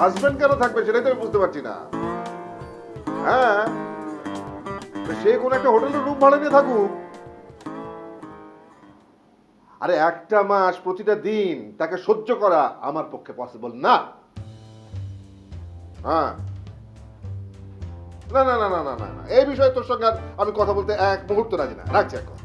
Husband কেন থাকবে সেটাই তো আমি বুঝতে পারছি না। হ্যাঁ, তো সে কোন একটা হোটেলের রুম ভাড়া নিয়ে থাকুক। আরে একটা মাস প্রতিটা দিন তাকে সহ্য করা আমার পক্ষে পসিবল না। হ্যাঁ, না না না না না না না, এই বিষয়ে তোর সঙ্গে আর আমি কথা বলতে এক মুহূর্ত রাজি না। রাখছি এখন।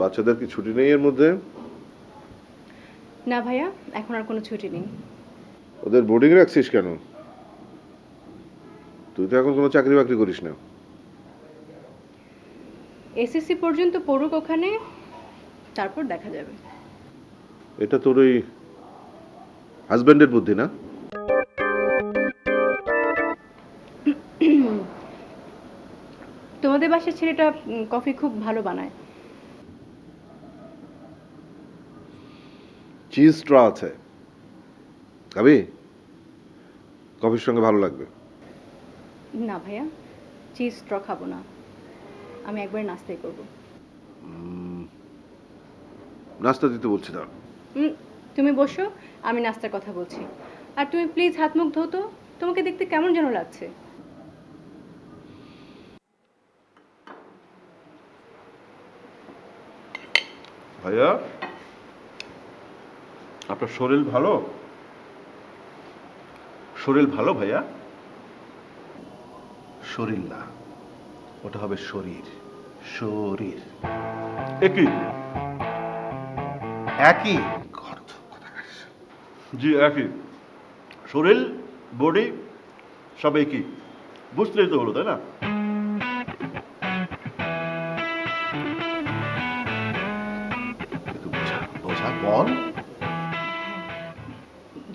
বাচ্চাদের কি ছুটি নেই এর মধ্যে? না ভাইয়া, এখন আর কোনো ছুটি নেই। ওদের বোর্ডিং রাখছিস কেন? তুই তো এখন কোনো চাকরি বাকরি করিস না। এসএসসি পর্যন্ত পড়ুক ওখানে, তারপর দেখা যাবে। এটা তোর ওই হাজবেন্ডের বুদ্ধি না? তোমাদের বাসার ছেলেটা কফি খুব ভালো বানায়। চিজ স্ট্র আছে, খাবি? কফির সঙ্গে ভালো লাগবে। না ভাইয়া, চিজ স্ট্র খাবো না, আমি একবার নাস্তাই করব। নাস্তা দিতে বলছি না। তুমি বসো, আমি নাস্তার কথা বলছি। আর তুমি প্লিজ হাত মুখ ধো তো, তোমাকে দেখতে কেমন যেন লাগছে। ভাইয়া, আপনার শরীর ভালো? শরীর ভালো ভাইয়া? শরীর না, ওটা হবে শরীর। শরীর একই একই জি একই। শরীর বডি সব একই, বুঝলেই তো হলো, তাই না? একটু বোঝা বোঝা বল।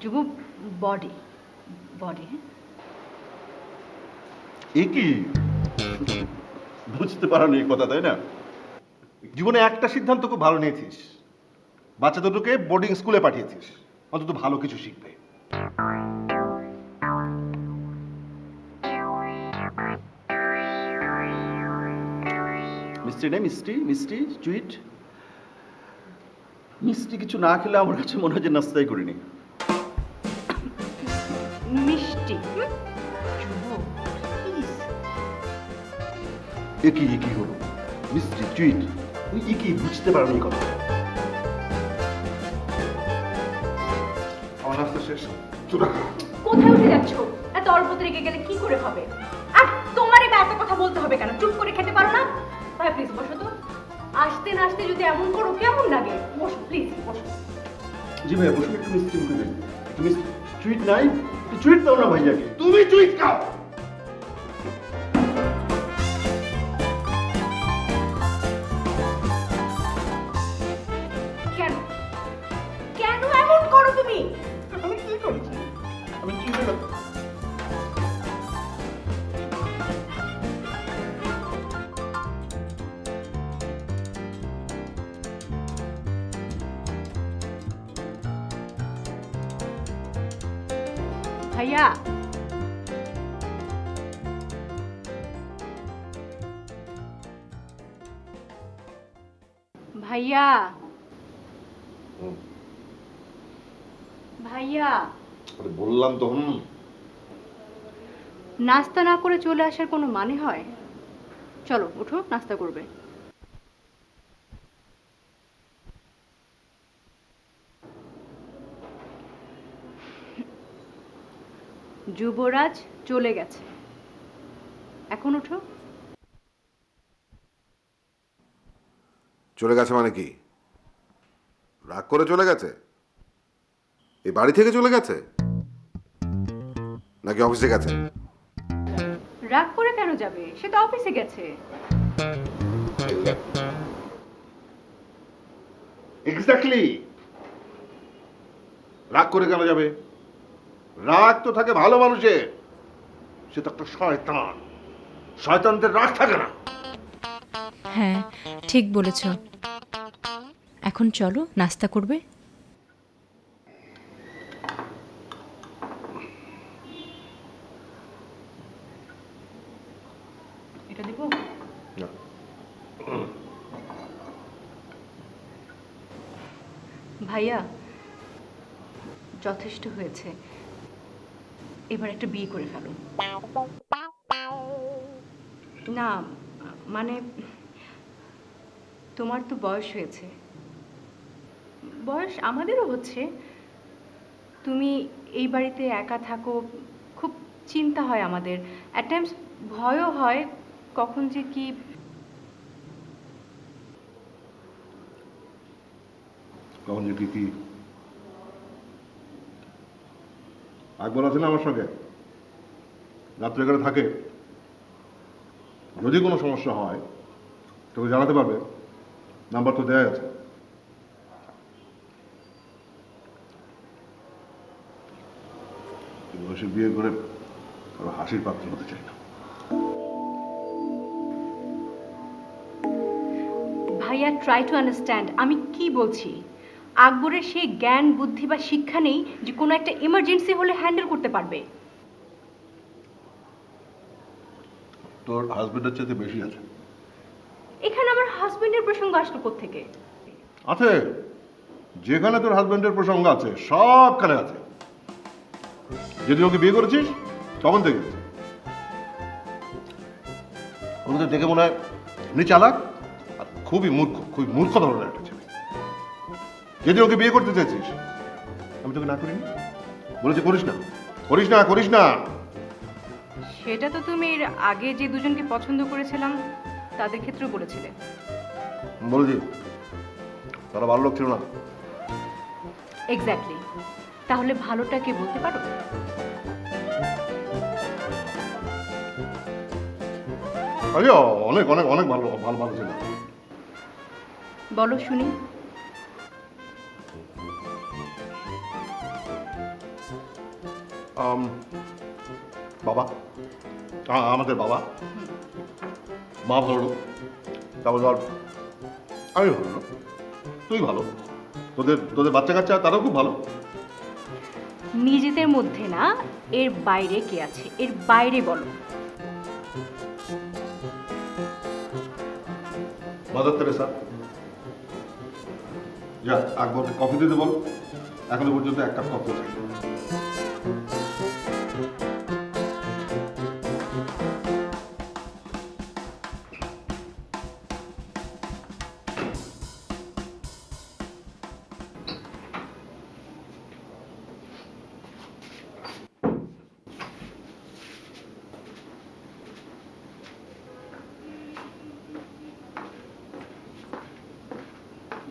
যুব বডি বডি হ্যাঁ। একই, বুঝতে পারোনি এই কথা, তাই না? জীবনে একটা সিদ্ধান্ত খুব ভালো নিয়েছিস, বাচ্চা দুটোকে বোর্ডিং স্কুলে পাঠিয়েছিস, অন্তত ভালো কিছু শিখবে। মিষ্টি নেই? মিষ্টি মিষ্টি সুইট মিষ্টি কিছু না খেলে আমার কাছে মনে হয় যে নাস্তাই করিনি। মিষ্টি যুব প্লিজ। একই একই হলো, মিষ্টি সুইট ওই একই, বুঝতে পারোনি এই কথা। আমার নাস্তা শেষ, চুরা খা। কোথায় উঠে যাচ্ছ? এত অল্পতে রেগে গেলে কি করে হবে? আর তোমারই বা এত কথা বলতে হবে কেন? চুপ করে খেতে পারো না? ভাই প্লিজ বসো তো। আসতে না আসতে যদি এমন করো কেমন লাগে? বসো প্লিজ, বসো। জি ভাইয়া বসুন, একটু মিষ্টি মুখে দেন। একটু মিষ্টি সুইট নাই? একটু সুইট দাও না ভাইয়াকে। তুমি চুইট খাও। কেন কেন এমন করো তুমি? আমি কি করছি? আমি কি করলাম? ভাইয়া ভাইয়া ভাইয়া আরে বললাম তো। নাস্তা না করে চলে আসার কোনো মানে হয়? চলো উঠো, নাস্তা করবে। যুবরাজ চলে গেছে, এখন উঠো। চলে গেছে মানে কি? রাগ করে চলে গেছে? এই বাড়ি থেকে চলে গেছে নাকি অফিসে গেছে? রাগ করে কেন যাবে? সে তো অফিসে গেছে। এক্স্যাক্টলি। রাগ করে কেন যাবে? রাগ তো থাকে ভালো মানুষের। সে তো একটা শয়তান। শয়তানদের রাগ থাকে না। হ্যাঁ, ঠিক বলেছ। এখন চলো, নাস্তা করবে? এটা দিব? না। ভাইয়া, যথেষ্ট হয়েছে। এবার একটা বিয়ে করে ফেলো। না, মানে তোমার তো বয়স হয়েছে, বয়স আমাদেরও হচ্ছে। তুমি এই বাড়িতে একা থাকো, খুব চিন্তা হয় আমাদের, অ্যাট টাইমস ভয়ও হয় কখন যে কি। কখন যে কি আকবর আছে না আমার সঙ্গে, রাত্রে এখানে থাকে। যদি কোনো সমস্যা হয় তোকে জানাতে পারবে, নাম্বার তো দেওয়া আছে। বয়সে বিয়ে করে কারো হাসির পাত্র হতে চাই না। ভাইয়া, ট্রাই টু আন্ডারস্ট্যান্ড আমি কি বলছি। আকবরের সেই জ্ঞান বুদ্ধি বা শিক্ষা নেই যে কোনো একটা ইমার্জেন্সি হলে হ্যান্ডেল করতে পারবে। তোর হাজবেন্ডের চাইতে বেশি আছে। এখানে আমার হাজবেন্ডের প্রসঙ্গ আসলো কোত্থেকে? আছে, যেখানে তোর হাজবেন্ডের প্রসঙ্গ আছে সবখানে আছে। যদি ওকে বিয়ে করেছিস তখন থেকে ওকে তো দেখে মনে হয় এমনি চালাক আর খুবই মূর্খ ধরনের একটা ছেলে। যদি ওকে বিয়ে করতে চাইছিস, আমি তোকে না করিনি? বলেছি করিস না, করিস না, করিস না। সেটা তো তুমি এর আগে যে দুজনকে পছন্দ করেছিলাম তাদের ক্ষেত্রেও বলেছিলে। বলেছি তারা ভালো লোক ছিল না। এক্স্যাক্টলি। তাহলে ভালোটা কে বলতে পারো? আরে অনেক অনেক অনেক ভালো ভালো ভালো ছিল। বলো শুনি। বাবা, আমাদের বাবা, মা ভালো লোক। তারপর ধর আমি ভালো লোক, তুই ভালো, তোদের তোদের বাচ্চা কাচ্চা তারাও খুব ভালো। নিজেদের মধ্যে না, এর বাইরে কে আছে, এর বাইরে বলো। Mother Teresa. যা আকবরকে কফি দিতে বল, এখনো পর্যন্ত এক কাপ কফি চাই।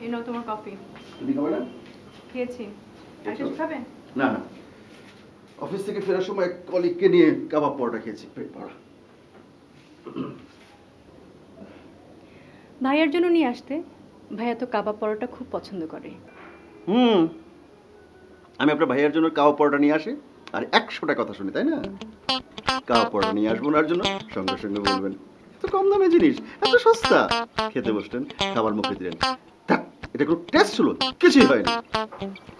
এই নাও তোমার কফি। তুমি খাবে না? খেয়েছি। আর কিছু খাবে? না না, অফিস থেকে ফেরার সময় এক কলিগকে নিয়ে কাবাব পরোটা খেয়েছি, পেট ভরা। ভাইয়ার জন্য নিয়ে আসতে। ভাইয়া তো কাবাব পরোটা খুব পছন্দ করে। আমি আপনার ভাইয়ের জন্য কাবাব পরোটা নিয়ে আসি আর 100টা কথা শুনি, তাই না? কাবাব পরোটা নিয়ে আসবো ওনার জন্য, সঙ্গে সঙ্গে বলবেন এত কম দামে জিনিস, এত সস্তা। খেতে বসলেন, খাবার মুখে দিলেন, ধ্যাৎ, এটা কোনো টেস্ট ছিল? কিছুই হয়নি।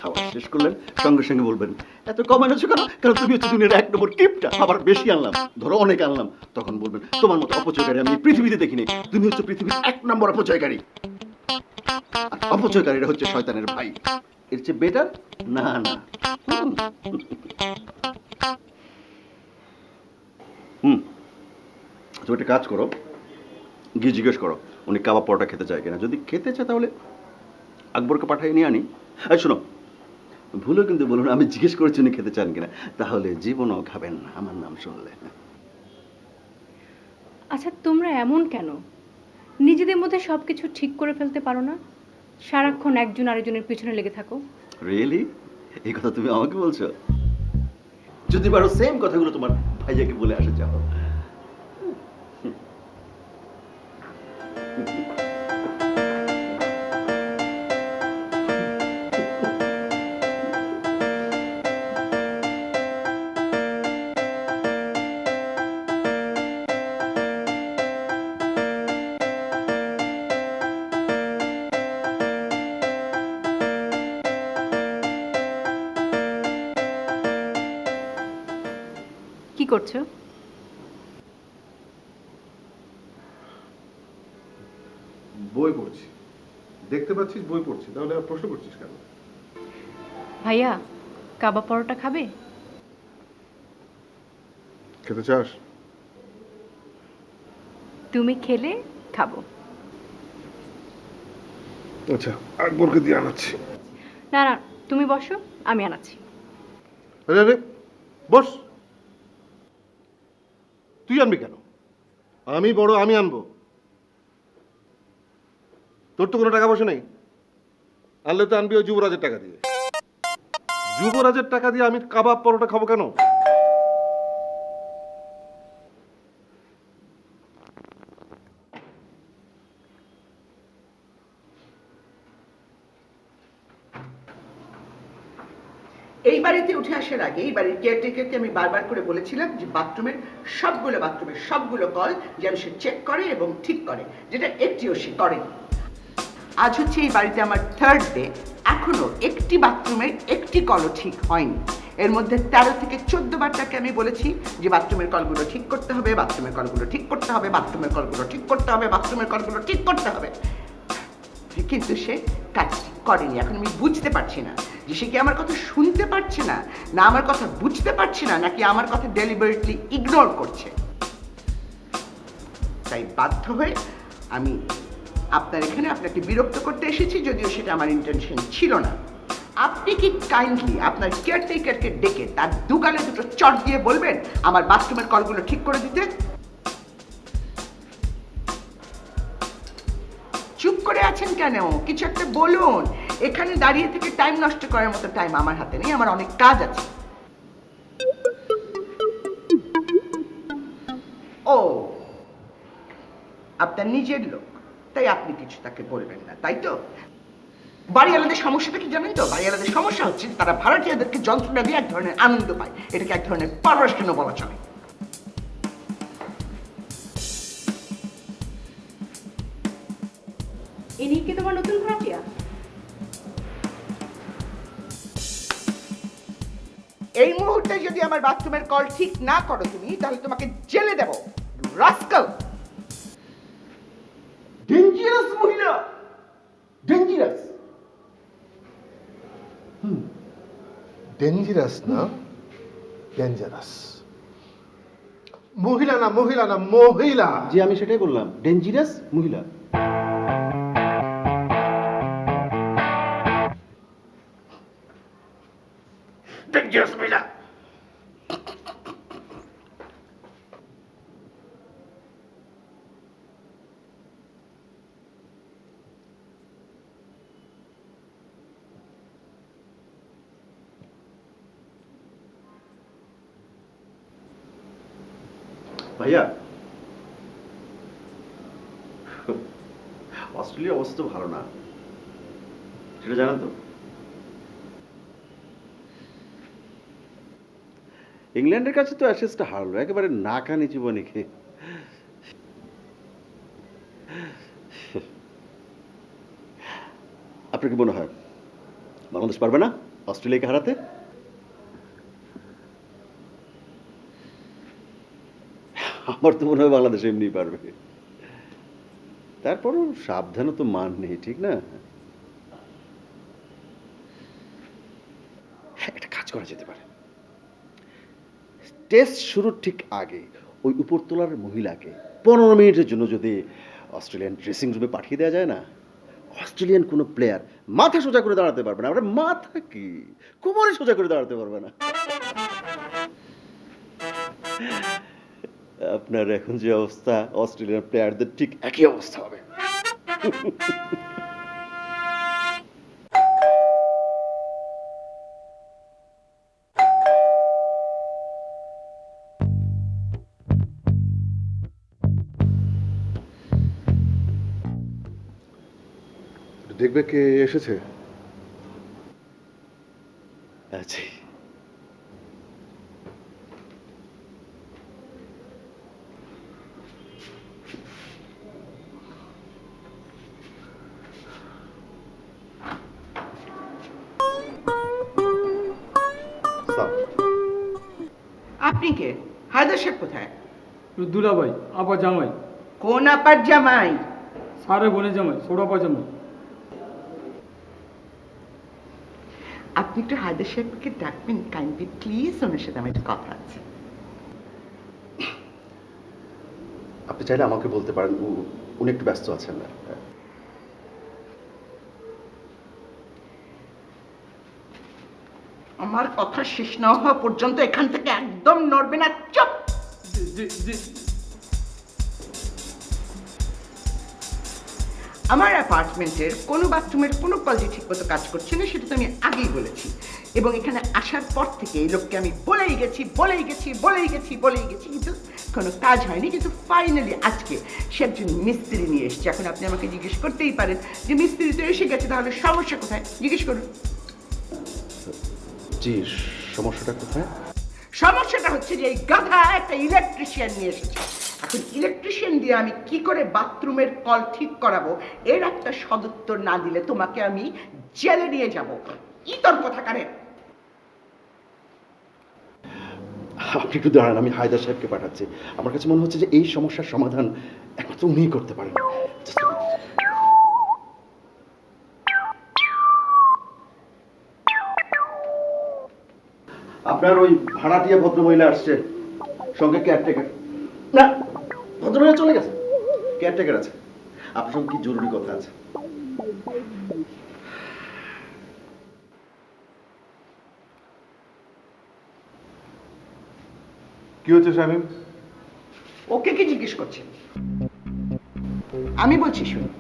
খাওয়া শেষ করলেন, সঙ্গে সঙ্গে বলবেন এত কম এনেছো কেন? কারণ তুমি হচ্ছে দুনিয়ার 1 নম্বর কিপটা, আবার বেশি আনলাম, ধরো অনেক আনলাম। তখন বলবেন তোমার মতো অপচয়কারী আমি পৃথিবীতে দেখিনি, তুমি হচ্ছে পৃথিবীর 1 নম্বর অপচয়কারী। আর অপচয়কারীরা হচ্ছে শয়তানের ভাই। এর চেয়ে বেটার? না না। তুমি একটা কাজ করো, গিয়ে জিজ্ঞেস করো উনি কাবাব পরোটা খেতে চায় কিনা। যদি খেতে চায় তাহলে আকবরকে পাঠিয়ে নিয়ে আনি। আর শোনো, ভুলেও কিন্তু বলুন আমি জিজ্ঞেস করেছি উনি খেতে চান কিনা, তাহলে জীবনও খাবেন না আমার নাম শুনলে। আচ্ছা, তোমরা এমন কেন? নিজেদের মধ্যে সবকিছু ঠিক করে ফেলতে পারো না? সারাক্ষণ একজন আরেকজনের পিছনে লেগে থাকো। রিয়েলি? এই কথা তুমি আমাকে বলছো? যদি পারো সেম কথাগুলো তোমার ভাইয়াকে বলে আসে যাও। কি করছো? বই পড়ছি। দেখতে পাচ্ছিস বই পড়ছি, তাহলে আর প্রশ্ন করছিস কেন? ভাইয়া, কাবাব পরোটা খাবে? খেতে চাস? তুমি খেলে খাবো। আচ্ছা, আকবরকে দিয়ে আনাচ্ছি। না না, তুমি বসো, আমি আনাচ্ছি। আরে আরে, বস। তুই আনবি কেন? আমি বড়, আমি আনবো। তোর তো কোনো টাকা পয়সা নেই। আনলে তো আনবি ওই যুবরাজের টাকা দিয়ে। যুবরাজের টাকা দিয়ে আমি কাবাব পরোটা খাবো কেন? এই বাড়িতে উঠে আসার আগে এই বাড়ির কেয়ারটেকারকে আমি বারবার করে বলেছিলাম যে বাথরুমের সবগুলো কল যেন সে চেক করে এবং ঠিক করে, যেটা একটিও সে করেনি। আজ হচ্ছে এই বাড়িতে আমার থার্ড ডে, এখনো একটি বাথরুমের একটি কলও ঠিক হয়নি। এর মধ্যে 13 থেকে 14 বার তাকে আমি বলেছি যে বাথরুমের কলগুলো ঠিক করতে হবে, বাথরুমের কলগুলো ঠিক করতে হবে, বাথরুমের কলগুলো ঠিক করতে হবে, বাথরুমের কলগুলো ঠিক করতে হবে, কিন্তু সে কাজটি করেনি। এখন আমি বুঝতে পারছি না যে সে কি আমার কথা শুনতে পারছে না, না আমার কথা বুঝতে পারছে না, নাকি আমার কথা ডেলিবারেটলি ইগনোর করছে। তাই বাধ্য হয়ে আমি আপনার এখানে আপনাকে বিরক্ত করতে এসেছি, যদিও সেটা আমার ইন্টেনশন ছিল না। আপনি কি কাইন্ডলি আপনার কেয়ারটেকারকে ডেকে তার দুগালে দুটো চট দিয়ে বলবেন আমার বাথরুমের কলগুলো ঠিক করে দিতে? চুপ করে আছেন কেন? কিছু একটা বলুন। এখানে দাঁড়িয়ে থেকে টাইম নষ্ট করার মতো টাইম আমার হাতে নেই, আমার অনেক কাজ আছে। ও, আপনার নিজের লোক, তাই আপনি কিছু তাকে বলবেন না, তাই তো? বাড়িওয়ালাদের সমস্যাটা কি জানেন তো? বাড়িওয়ালাদের সমস্যা হচ্ছে তারা ভাড়াটিয়াদেরকে যন্ত্রণা দিয়ে এক ধরনের আনন্দ পায়, এটাকে এক ধরনের পারভার্সন বলা চলে। ইনি কি তোমার নতুন ভাড়াটিয়া? এই মুহূর্তে যদি আমার বাথরুমের কল ঠিক না করো তুমি, তাহলে তোমাকে জেলে দেব, রাস্কাল। ডেঞ্জারাস মহিলা, ডেঞ্জারাস। ডেঞ্জারাস না, ডেঞ্জারাস। মহিলা না, মহিলা না, মহিলা। জি, আমি সেটাই বললাম, ডেঞ্জারাস মহিলা। ডেঞ্জারাস মহিলা। ভাইয়া, অস্ট্রেলিয়ার অবস্থা তো ভালো না, সেটা জানেন তো? ইংল্যান্ডের কাছে তো অ্যাশেজটা হারলো একেবারে নাকানি জীবনে খেয়ে। আপনার কি মনে হয় বাংলাদেশ পারবে না অস্ট্রেলিয়াকে হারাতে? আমার তো মনে হয় বাংলাদেশ এমনি পারবে। তারপরও সাবধানে তো মান নেই, ঠিক না? হ্যাঁ, একটা কাজ করা যেতে পারে। টেস্ট শুরুর ঠিক আগে ওই উপরতলার মহিলাকে 15 মিনিটের জন্য যদি অস্ট্রেলিয়ান ড্রেসিং রুমে পাঠিয়ে দেওয়া যায় না, অস্ট্রেলিয়ান কোনো প্লেয়ার মাথা সোজা করে দাঁড়াতে পারবে না। আমরা মাথা কি কোমরে সোজা করে দাঁড়াতে পারবে না। আপনার এখন যে অবস্থা, অস্ট্রেলিয়ান প্লেয়ারদের ঠিক একই অবস্থা হবে। দেখবে কে এসেছে? আচ্ছা, আপনি কে? হায়দার সাহেব কোথায়? দুলাভাই আপা জামাই, কোন আপার জামাই? সারে বোনে জামাই, ছোড়াপা জামাই। আপনি একটু হায়দার সাহেবকে ডাকবেন কাইন্ডলি প্লিজ, ওনার সাথে আমার একটু কথা আছে। আপনি চাইলে আমাকে বলতে পারেন, উনি একটু ব্যস্ত আছেন না। আমার কথা শেষ না হওয়া পর্যন্ত এখান থেকে একদম নড়বে না, চুপ। আমার অ্যাপার্টমেন্টের কোনো বাথরুমের কোনো কলটি ঠিক মতো কাজ করছে না, সেটা তো আমি আগেই বলেছি। এবং এখানে আসার পর থেকে এই লোককে আমি বলেই গেছি কিন্তু কোনো কাজ হয়নি। কিন্তু ফাইনালি আজকে সে একজন মিস্ত্রি নিয়ে এসছে। এখন আপনি আমাকে জিজ্ঞেস করতেই পারেন যে মিস্ত্রি তো এসে গেছে, তাহলে সমস্যা কোথায়? জিজ্ঞেস করুন। জি, সমস্যাটা কোথায়? সমস্যাটা হচ্ছে যে এই গাধা একটা ইলেকট্রিশিয়ান নিয়ে এসেছে। এখন ইলেকট্রিশিয়ান দিয়ে আমি কি করে বাথরুমের কল ঠিক করাবো, এর একটা সদুত্তর না দিলে তোমাকে আমি জেলে নিয়ে যাব। কি তোর কথা কারে? আপনি একটু দাঁড়ান, আমি হায়দার সাহেবকে পাঠাচ্ছি। আমার কাছে মনে হচ্ছে যে এই সমস্যার সমাধান একমাত্র উনিই করতে পারেন। আপনার ওই ভাড়াটিয়া ভদ্রমহিলা আসছে, সঙ্গে কেয়ারটেকার। না, ভদ্রমহিলা চলে গেছে, কেয়ারটেকার আছে। আপনার সঙ্গে কি জরুরি কথা আছে? কি হচ্ছে শামীম? ওকে কি জিজ্ঞেস করছেন? আমি বলছি শুনুন,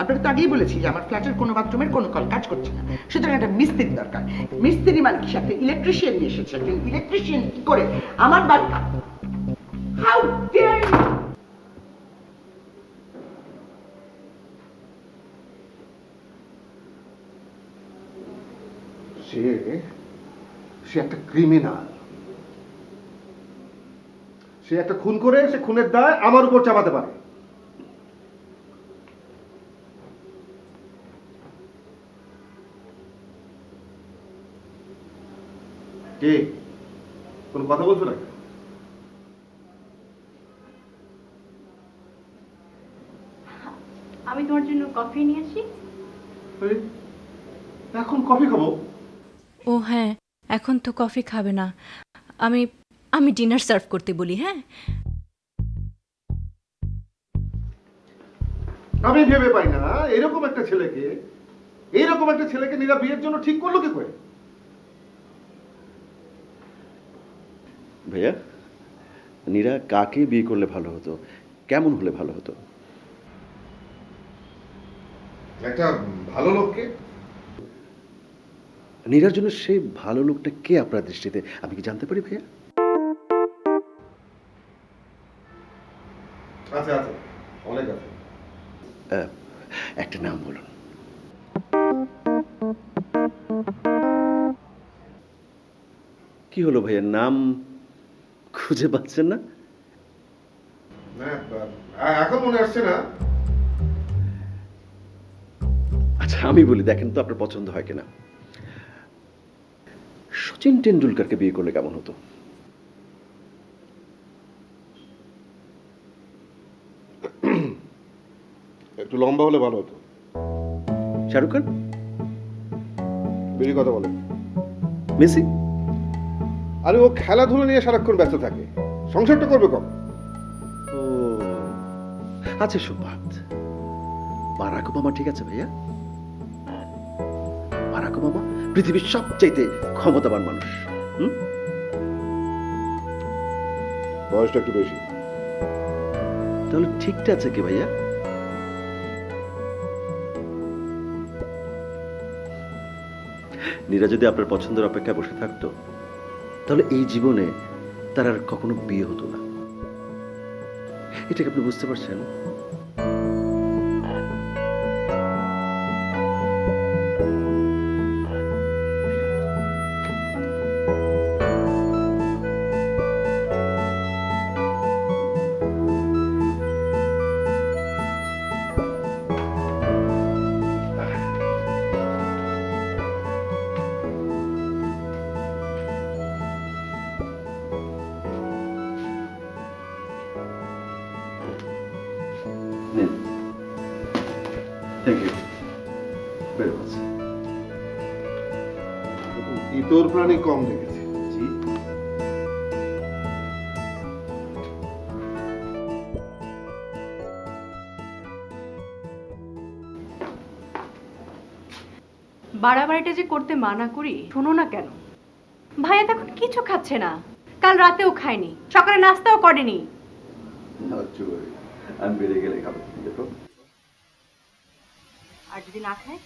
আপনাকে তো আগেই বলেছি যে আমার ফ্ল্যাটের কোনো বাথরুমের কোনো কল কাজ করছে না, সুতরাং একটা মিস্ত্রি দরকার। মিস্ত্রি মানে কি? একটা ইলেকট্রিশিয়ান নিয়ে এসেছে। একজন ইলেকট্রিশিয়ান কি করে আমার বাড়ি? How dare you! সে একটা ক্রিমিনাল। সে একটা খুন করে সে খুনের দায় আমার উপর চাপাতে পারে। কে কোন কথা বলছো না? আমি তোমার জন্য কফি নিয়ে আসি। এখন কফি খাবো? ও হ্যাঁ, এখন তো কফি খাবে না। আমি আমি ডিনার সার্ভ করতে বলি। হ্যাঁ, আমি ভেবে পাই না এরকম একটা ছেলেকে নীরা বিয়ের জন্য ঠিক করলো কি করে? ভাইয়া, নীরা কাকে বিয়ে করলে ভালো হতো, কেমন হলে ভালো হতো? একটা ভালো লোককে। নীরার জন্য সেই ভালো লোকটা কে আপনার দৃষ্টিতে, আমি কি জানতে পারি ভাইয়া? আচ্ছা আচ্ছা, অনেক আছে। একটা নাম বলুন। কি হলো ভাইয়া, নাম খুঁজে পাচ্ছেন না? এখন মনে আসছে না। আচ্ছা আমি বলি, দেখেন তো আপনার পছন্দ হয় কিনা। সচিন টেন্ডুলকারকে বিয়ে করলে কেমন হতো? একটু লম্বা হলে ভালো হতো। শাহরুখ খান? বেশি কথা বলে। মেসি? আরে ও খেলাধুলা নিয়ে সারাক্ষণ ব্যস্ত থাকে, সংসারটা করবে কম। ও আচ্ছা, সুবাদ বারাক ওবামা ঠিক আছে ভাইয়া। বারাক ওবামা পৃথিবীর সবচাইতে ক্ষমতাবান মানুষ। বয়সটা একটু বেশি। তাহলে ঠিকটা আছে কি ভাইয়া? নীরা যদি আপনার পছন্দের অপেক্ষায় বসে থাকতো, তাহলে এই জীবনে তার আর কখনো বিয়ে হতো না। এটাকে আপনি বুঝতে পারছেন? তোর প্রাণী কম দেখেছি। জি। বাড়াবাড়িটা যে করতে মানা করি শোনো না কেন? ভাইয়া তো এখন কিছু খাচ্ছে না, কাল রাতেও খায়নি, সকালে নাস্তাও করেনি। আমি বেড়ে গেলে খাবো, দেখো। আর যদি না খায়?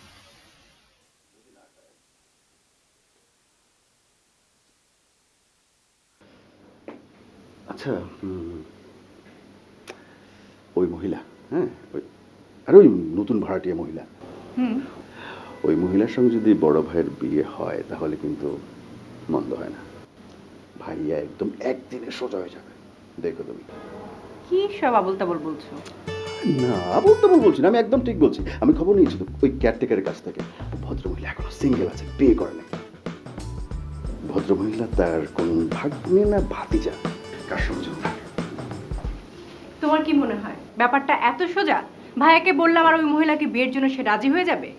আচ্ছা, ওই মহিলা, হ্যাঁ, আর ওই নতুন ভাড়াটিয়া মহিলা, হুম, ওই মহিলার সঙ্গে যদি বড় ভাইয়ের বিয়ে হয় তাহলে কিন্তু মন্দ হয় না। ভাইয়া একদম একদিনে সোজা হয়ে যাবে, দেখো তুমি। কি সব আবল তাবল বলছো? না, বলতে বলছি না, আমি একদম ঠিক বলছি। আমি খবর নিয়েছি তো ওই কেয়ারটেকারের কাছ থেকে। ভদ্রমহিলা এখনো সিঙ্গেল আছে, বিয়ে করে নাই। ভদ্রমহিলা তার কোন ভাগ্নে না ভাতিজা কার সঙ্গে যেন থাকে। তোমার কি মনে হয় ব্যাপারটা এত সোজা? ভাইয়াকে বললাম আর ওই মহিলাকে বিয়ের জন্য সে রাজি হয়ে যাবে?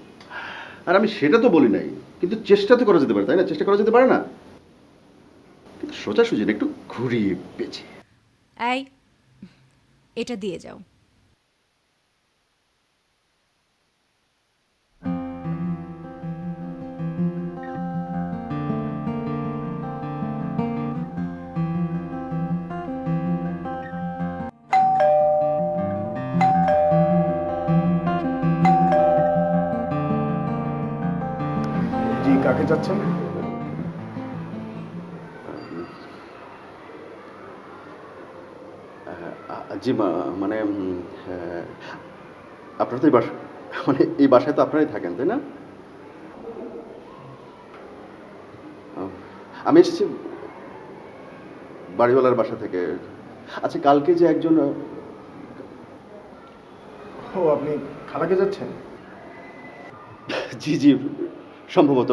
আর আমি সেটা তো বলি নাই, কিন্তু চেষ্টা তো করা যেতে পারে, তাই না? চেষ্টা করা যেতে পারে না? কিন্তু সোজাসুজি না, একটু ঘুরিয়ে পেঁচে। এই এটা দিয়ে যাও। জি, কাকে যাচ্ছেন? জি, মানে আপনারা তো এই বাসা, মানে এই বাসায় তো আপনারাই থাকেন, তাই না? আমি এসেছি বাড়িওয়ালার বাসা থেকে। আচ্ছা, কালকে যে একজন, ও, আপনি খালাকে যাচ্ছেন? জি জি, সম্ভবত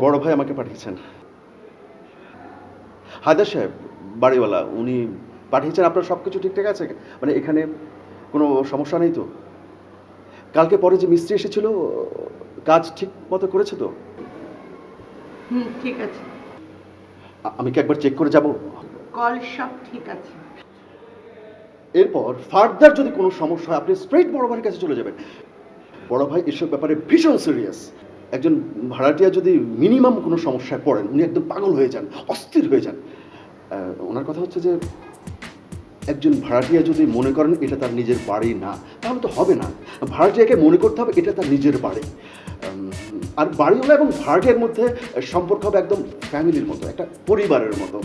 বড় ভাই আমাকে পাঠিয়েছেন। হায়দার সাহেব, বাড়িওয়ালা, উনি পাঠিয়েছেন। আপনার সব কিছু ঠিকঠাক আছে? মানে এখানে কোনো সমস্যা নেই তো? কালকে পরে যে মিস্ত্রি এসেছিল কাজ ঠিক মতো করেছে তো? হুম, ঠিক আছে। আমি কি একবার চেক করে যাব? কল সব ঠিক আছে। এরপর ফার্দার যদি কোনো সমস্যা হয় আপনি স্ট্রেট বড় ভাইয়ের কাছে চলে যাবেন। বড় ভাই এসব ব্যাপারে ভীষণ সিরিয়াস। একজন ভাড়াটিয়া যদি মিনিমাম কোনো সমস্যায় পড়েন উনি একদম পাগল হয়ে যান, অস্থির হয়ে যান। ওনার কথা হচ্ছে যে একজন ভাড়াটিয়া যদি মনে করেন এটা তার নিজের বাড়ি না, তাহলে তো হবে না। ভাড়াটিয়াকে মনে করতে হবে এটা তার নিজের বাড়ি। আর বাড়িওয়ালা এবং ভাড়াটিয়ার মধ্যে সম্পর্ক হবে একদম ফ্যামিলির মতো, একটা পরিবারের মতো।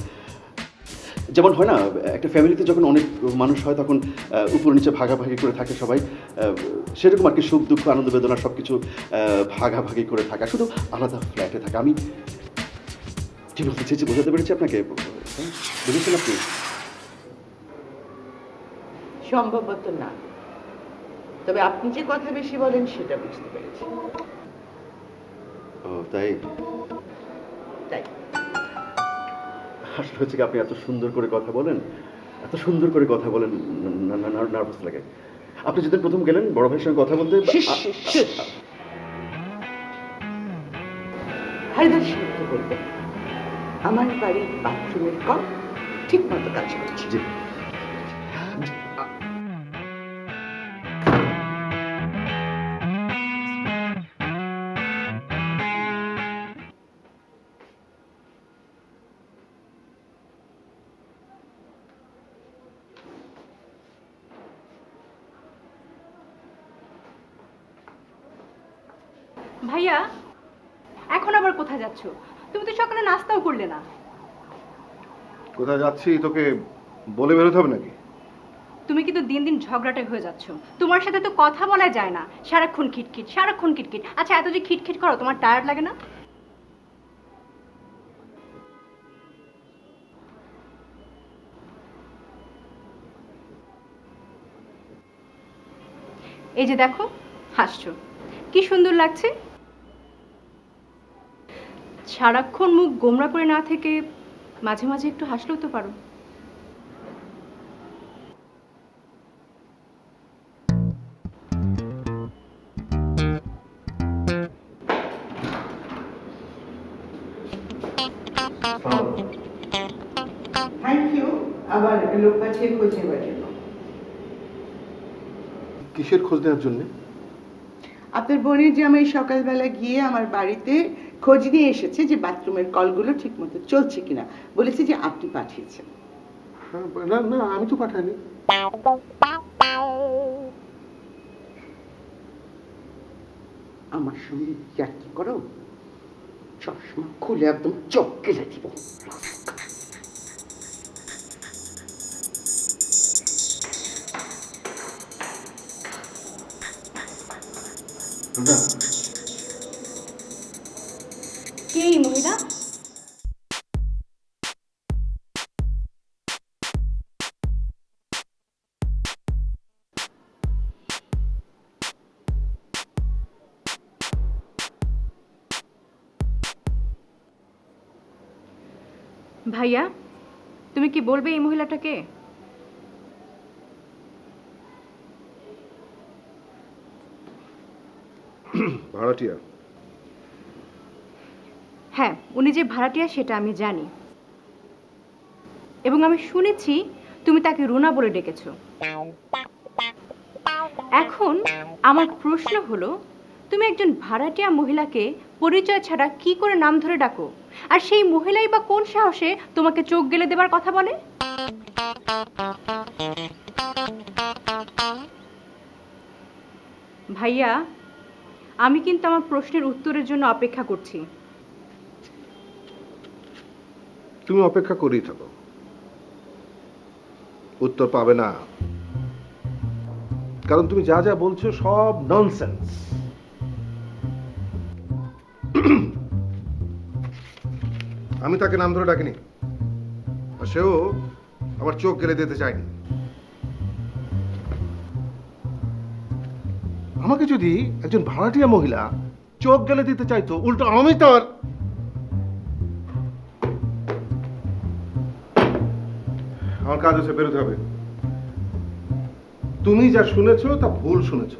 যেমন হয় না, একটা ফ্যামিলিতে যখন অনেক মানুষ হয় তখন উপর নিচে ভাগাভাগি করে থাকে সবাই, সেরকম আর কি। সুখ দুঃখ আনন্দ বেদনা সব কিছু ভাগাভাগি করে থাকা, শুধু আলাদা ফ্ল্যাটে থাকা। আমি কি বলতে চেয়েছি বোঝাতে পেরেছি আপনাকে? বুঝেছেন আপনি? সম্ভবত না, তবে আপনি যে কথা বেশি বলেন সেটা বুঝতে পেরেছি। ও তাই? তাই আসলে হচ্ছে কি, আপনি এত সুন্দর করে কথা বলেন, এত সুন্দর করে কথা বলেন, নার্ভাস লাগে। আপনি যেদিন প্রথম গেলেন বড় ভাইয়ের সঙ্গে কথা বলতে, হায়দার সাহেব তো বলবেন আমার বাড়ির বাথরুমের কল ঠিক মতো কাজ করছে। জি। ভাইয়া, এখন আবার কোথায় যাচ্ছ? তুমি তো সকালে নাস্তাও করলে না। কোথায় যাচ্ছি তোকে বলে বেরোতে হবে নাকি? তুমি কিন্তু দিন দিন ঝগড়াটে হয়ে যাচ্ছ। তোমার সাথে তো কথা বলা যায় না, সারাক্ষণ খিটখিট, সারাক্ষণ খিটখিট। আচ্ছা, এত যে খিটখিট করো তোমার টায়ার্ড লাগে না? এই যে দেখো, হাসছো, কি সুন্দর লাগছে। সারাক্ষণ মুখ গোমরা করে না থেকে মাঝে মাঝে একটু হাসলেও তো পারো। থ্যাংক ইউ আবার লোক পাঠিয়ে খোঁজ নেবার জন্য। কিসের খোঁজ নেওয়ার জন্য? আপনার বোনের জামাই সকালবেলা গিয়ে আমার বাড়িতে খোঁজ নিয়ে এসেছে যে বাথরুমের কলগুলো ঠিক মতো চলছে কিনা, বলেছে যে আপনি পাঠিয়েছেন। না না, আমি তো পাঠাইনি। আমার সঙ্গে কি করো, চশমা খুলে একদম চোখ কেটে দিব। না, কে এই মহিলা? ভাইয়া, তুমি কি বলবে এই মহিলাটাকে? ভাড়াটিয়া। হ্যাঁ, উনি যে ভাড়াটিয়া সেটা আমি জানি, এবং আমি শুনেছি তুমি তাকে রুনা বলে ডেকেছো। এখন আমার প্রশ্ন হলো, তুমি একজন ভাড়াটিয়া মহিলাকে পরিচয় ছাড়া কি করে নাম ধরে ডাকো? আর সেই মহিলাই বা কোন সাহসে তোমাকে চোখ গেলে দেবার কথা বলে? ভাইয়া, আমি কিন্তু আমার প্রশ্নের উত্তরের জন্য অপেক্ষা করছি। তুমি অপেক্ষা করেই থাকো, উত্তর পাবে না, কারণ তুমি যা যা বলছো সব ননসেন্স। আমি তাকে নাম ধরে ডাকিনি, আর সেও আমার চোখ গেলে দিতে চায়নি। আমাকে যদি একজন ভাড়াটিয়া মহিলা চোখ গেলে দিতে চাইতো, উল্টো আমি তার আমার কাজ হচ্ছে বেরোতে হবে। তুমি যা শুনেছো তা ভুল শুনেছো।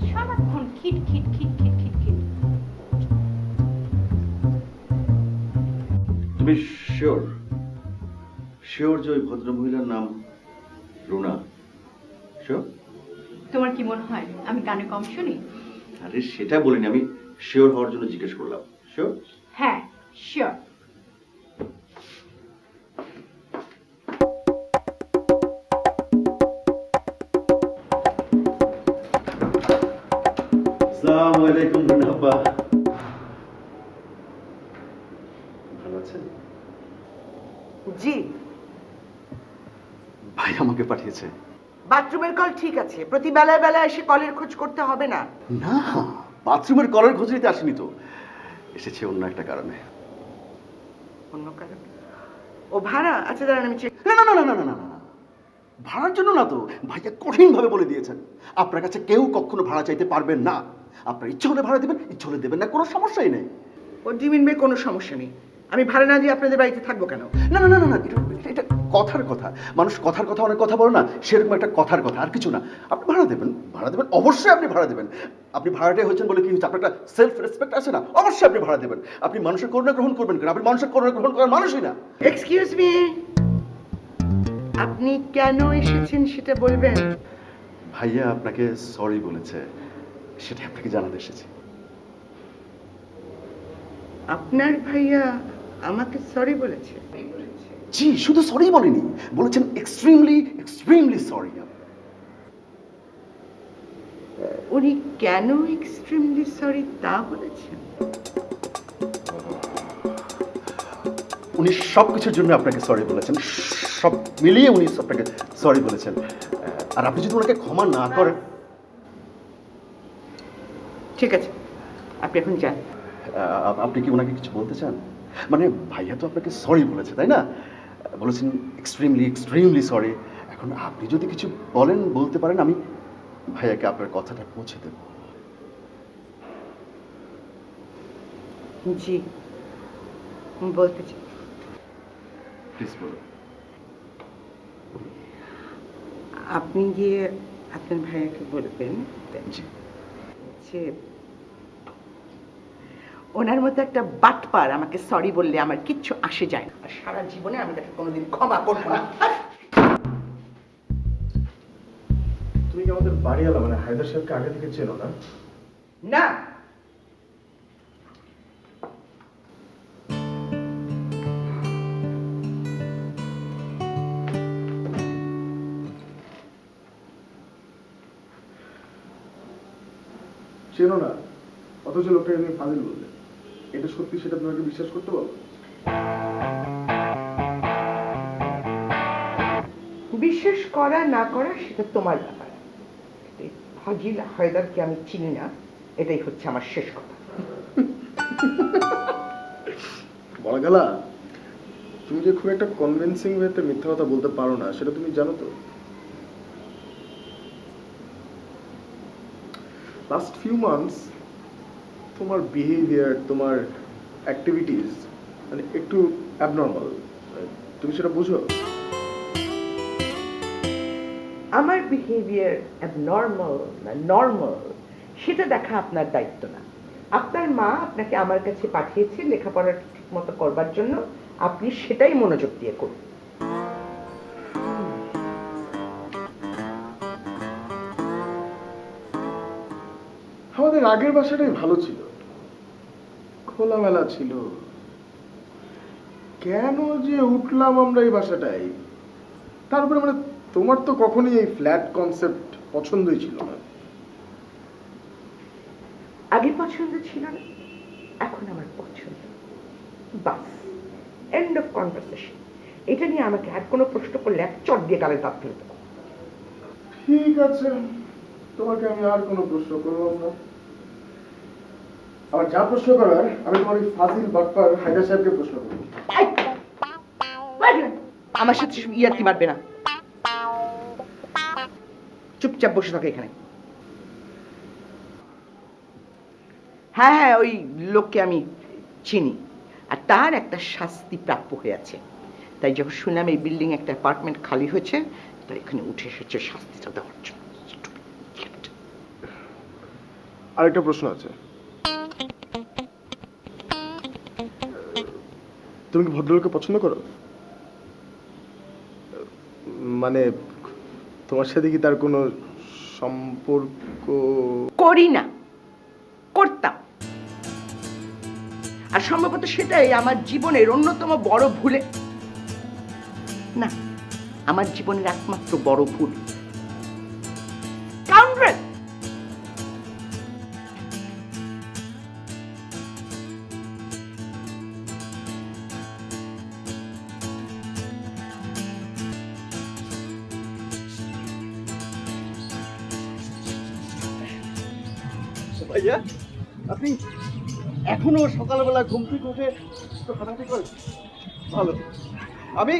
সারাক্ষণ খিট খিট খিট খিট খিট খিট। তুমি শিওর শিওর যে ওই ভদ্রমহিলার নাম রুনা? শিওর? তোমার কি মনে হয় আমি কানে কম শুনি? আরে সেটা বলিনি, আমি শিওর হওয়ার জন্য জিজ্ঞেস করলাম। শিওর? হ্যাঁ, শিওর। আসসালামু আলাইকুম রুনা আপা। ভালো আছেন? জি, ভাই আমাকে পাঠিয়েছে। বাথরুমের কল ঠিক আছে, প্রতি বেলায় বেলায় এসে কলের খোঁজ করতে হবে না। না, বাথরুমের কলের খোঁজ নিতে আসেনি তো, এসেছে অন্য একটা কারণে। অন্য কারণ? ও ভাড়া? আচ্ছা দাঁড়ান আমি চেক। না না না না না না না না, ভাড়ার জন্য না তো, ভাইয়া কঠিন ভাবে বলে দিয়েছেন আপনার কাছে কেউ কখনো ভাড়া চাইতে পারবেন না। আপনার ইচ্ছে হলে ভাড়া দেবেন, ইচ্ছে হলে দেবেন না, কোনো সমস্যাই নেই। ও ডিমিনবে কোনো সমস্যা নেই, আমি ভাড়া না দিয়ে আপনাদের বাড়িতে থাকবো কেন? না না না না না, এটা কথার কথা। মানুষ কথার কথা অনেক কথা বলে না, সেরকম একটা কথার কথা, আর কিছু না। আপনি ভাড়া দেবেন, ভাড়া দেবেন, অবশ্যই আপনি ভাড়া দেবেন। আপনি ভাড়াটাই হয়েছেন বলে কি হচ্ছে? আপনার একটা সেলফ রেসপেক্ট আছে না? অবশ্যই আপনি ভাড়া দেবেন। আপনি মানুষের করুণা গ্রহণ করবেন কেন? আপনি মানুষের করুণা গ্রহণ করার মানুষই না। এক্সকিউজ মি, আপনি কেন এসেছেন সেটা বলবেন? ভাইয়া আপনাকে সরি বলেছে, সেটা আপনাকে জানাতে এসেছি। আপনার ভাইয়া আমাকে সরি বলেছে? জি, শুধু সরি বলেনি, বলেছেন এক্সট্রিমলি এক্সট্রিমলি সরি। উনি কেন এক্সট্রিমলি সরি তা বলেছেন? উনি সব কিছুর জন্য আপনাকে সরি বলেছেন, সব মিলিয়ে উনি আপনাকে সরি বলেছেন। আর আপনি যদি ওনাকে ক্ষমা না করেন। ঠিক আছে, আপনি এখন যান। আপনি কি ওনাকে কিছু বলতে চান? মানে ভাইয়া তো আপনাকে সরি বলেছে, তাই না? বলেছেন এক্সট্রিমলি এক্সট্রিমলি সরি। এখন আপনি যদি কিছু বলতে পারেন, আমি ভাইয়াকে আপনার কথাটা পৌঁছে দেব। জি বলতে চাই, প্লিজ বলো। আপনি গিয়ে আপনার ভাইয়াকে বলবেন জি। যে ওনার মতো একটা বাটপার আমাকে সরি বললে আমার কিচ্ছু আসে যায় না, আর সারা জীবনে আমি তাকে কোনোদিন ক্ষমা করবো না। তুমি কি আমাদের বাড়িওয়ালা মানে হায়দার সাহেবকে আগে থেকে চেনো না? না, চেনো না, অথচ লোকটাকে তুমি ফাজিল বললে। এটা সত্যি, সেটা তোমাকে বিশ্বাস করতে বলো? বিশ্বাস করা না করা সেটা তোমার ব্যাপার। এই ফাজিল হায়দারকে আমি চিনি না, এটাই হচ্ছে আমার শেষ কথা। বলা গেলা, তুমি যে খুব একটা কনভিন্সিং ওয়েতে মিথ্যা কথা বলতে পারো না, সেটা তুমি জানো তো? লাস্ট ফিউ মান্থস তোমার বিহেভিয়ার, তোমার অ্যাক্টিভিটিস মানে একটু অ্যাবনর্মাল। তুমি সেটা বুঝো? আমার বিহেভিয়ার অ্যাবনর্মাল না নর্মাল সেটা দেখা আপনার দায়িত্ব না। আপনার মা আপনাকে আমার কাছে পাঠিয়েছে লেখাপড়া ঠিক মতো করবার জন্য, আপনি সেটাই মনোযোগ দিয়ে করুন। আমাদের আগের বাসাটাই ভালো ছিল, খোলামেলা ছিল। কেন যে উঠলাম আমরা এই বাসাটাই? তারপরে মানে তোমার তো কখনোই এই ফ্ল্যাট কনসেপ্ট পছন্দই ছিল না। আগে পছন্দ ছিল না, এখন আমার পছন্দ। বাস, এন্ড অফ কনভারসেশন। এটা নিয়ে আমাকে আর কোনো প্রশ্ন করলে এক চট দিয়ে গালে দাঁত ফেলে দেবো। ঠিক আছে, তোমাকে আমি আর কোনো প্রশ্ন করবো না। আবার যা প্রশ্ন করার আমি তোমার এই ফাজিল বাটপার হায়দার সাহেবকে প্রশ্ন করবো। আমার সাথে ইয়ার্কি মারবে না, চুপচাপ বসে থাকে এখানে। হ্যাঁ হ্যাঁ, ওই লোককে আমি চিনি, আর তার একটা শাস্তি প্রাপ্য হয়ে আছে। তাই যখন শুনলাম এই বিল্ডিং একটা অ্যাপার্টমেন্ট খালি হয়েছে, তাই এখানে উঠে এসেছে শাস্তিটা দেওয়ার জন্য। আরেকটা প্রশ্ন আছে, তুমি কি ভদ্রলোককে পছন্দ করো? মানে তোমার সাথে কি তার কোনো সম্পর্ক? করি না, করতাম। আর সম্ভবত সেটাই আমার জীবনের অন্যতম বড় ভুলে না, আমার জীবনের একমাত্র বড় ভুল। কাউন্টার ভাইয়া, আপনি এখনো সকালবেলা ঘুম থেকে উঠে একটু হাঁটাহাঁটি করেন? ভালো। আমি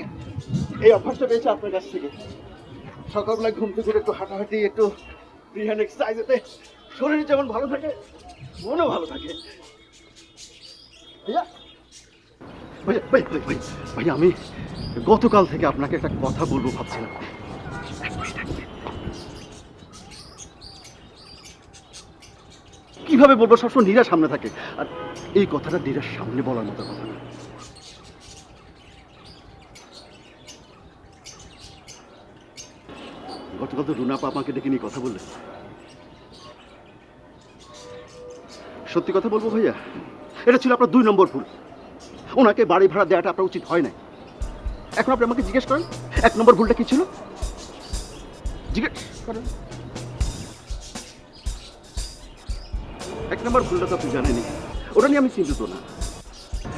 এই অভ্যাসটা পেয়েছি আপনার কাছ থেকে। সকালবেলা ঘুম থেকে উঠে একটু হাঁটাহাঁটি, একটু ফ্রি হ্যান্ড এক্সারসাইজ, এতে শরীর যেমন ভালো থাকে, মনও ভালো থাকে। ভাইয়া ভাইয়া ভাই ভাই ভাই ভাইয়া, আমি গতকাল থেকে আপনাকে একটা কথা বলবো ভাবছিলাম। কিভাবে বলবো, সবসময় নীরা সামনে থাকে, আর এই কথাটা নীরার সামনে বলার মতো কথা না। গতকাল তো রুনা আপা আমাকে ডেকে নিয়ে কথা বললেন। সত্যি কথা বলবো ভাইয়া, এটা ছিল আপনার 2 নম্বর ভুল। ওনাকে বাড়ি ভাড়া দেওয়াটা আপনার উচিত হয় নাই। এখন আপনি আমাকে জিজ্ঞেস করেন 1 নম্বর ভুলটা কি ছিল, জিজ্ঞেস করেন। 1 নম্বর ভুলটা তো আপনি জানেনই, ওটা নিয়ে আমি চিন্তিত না।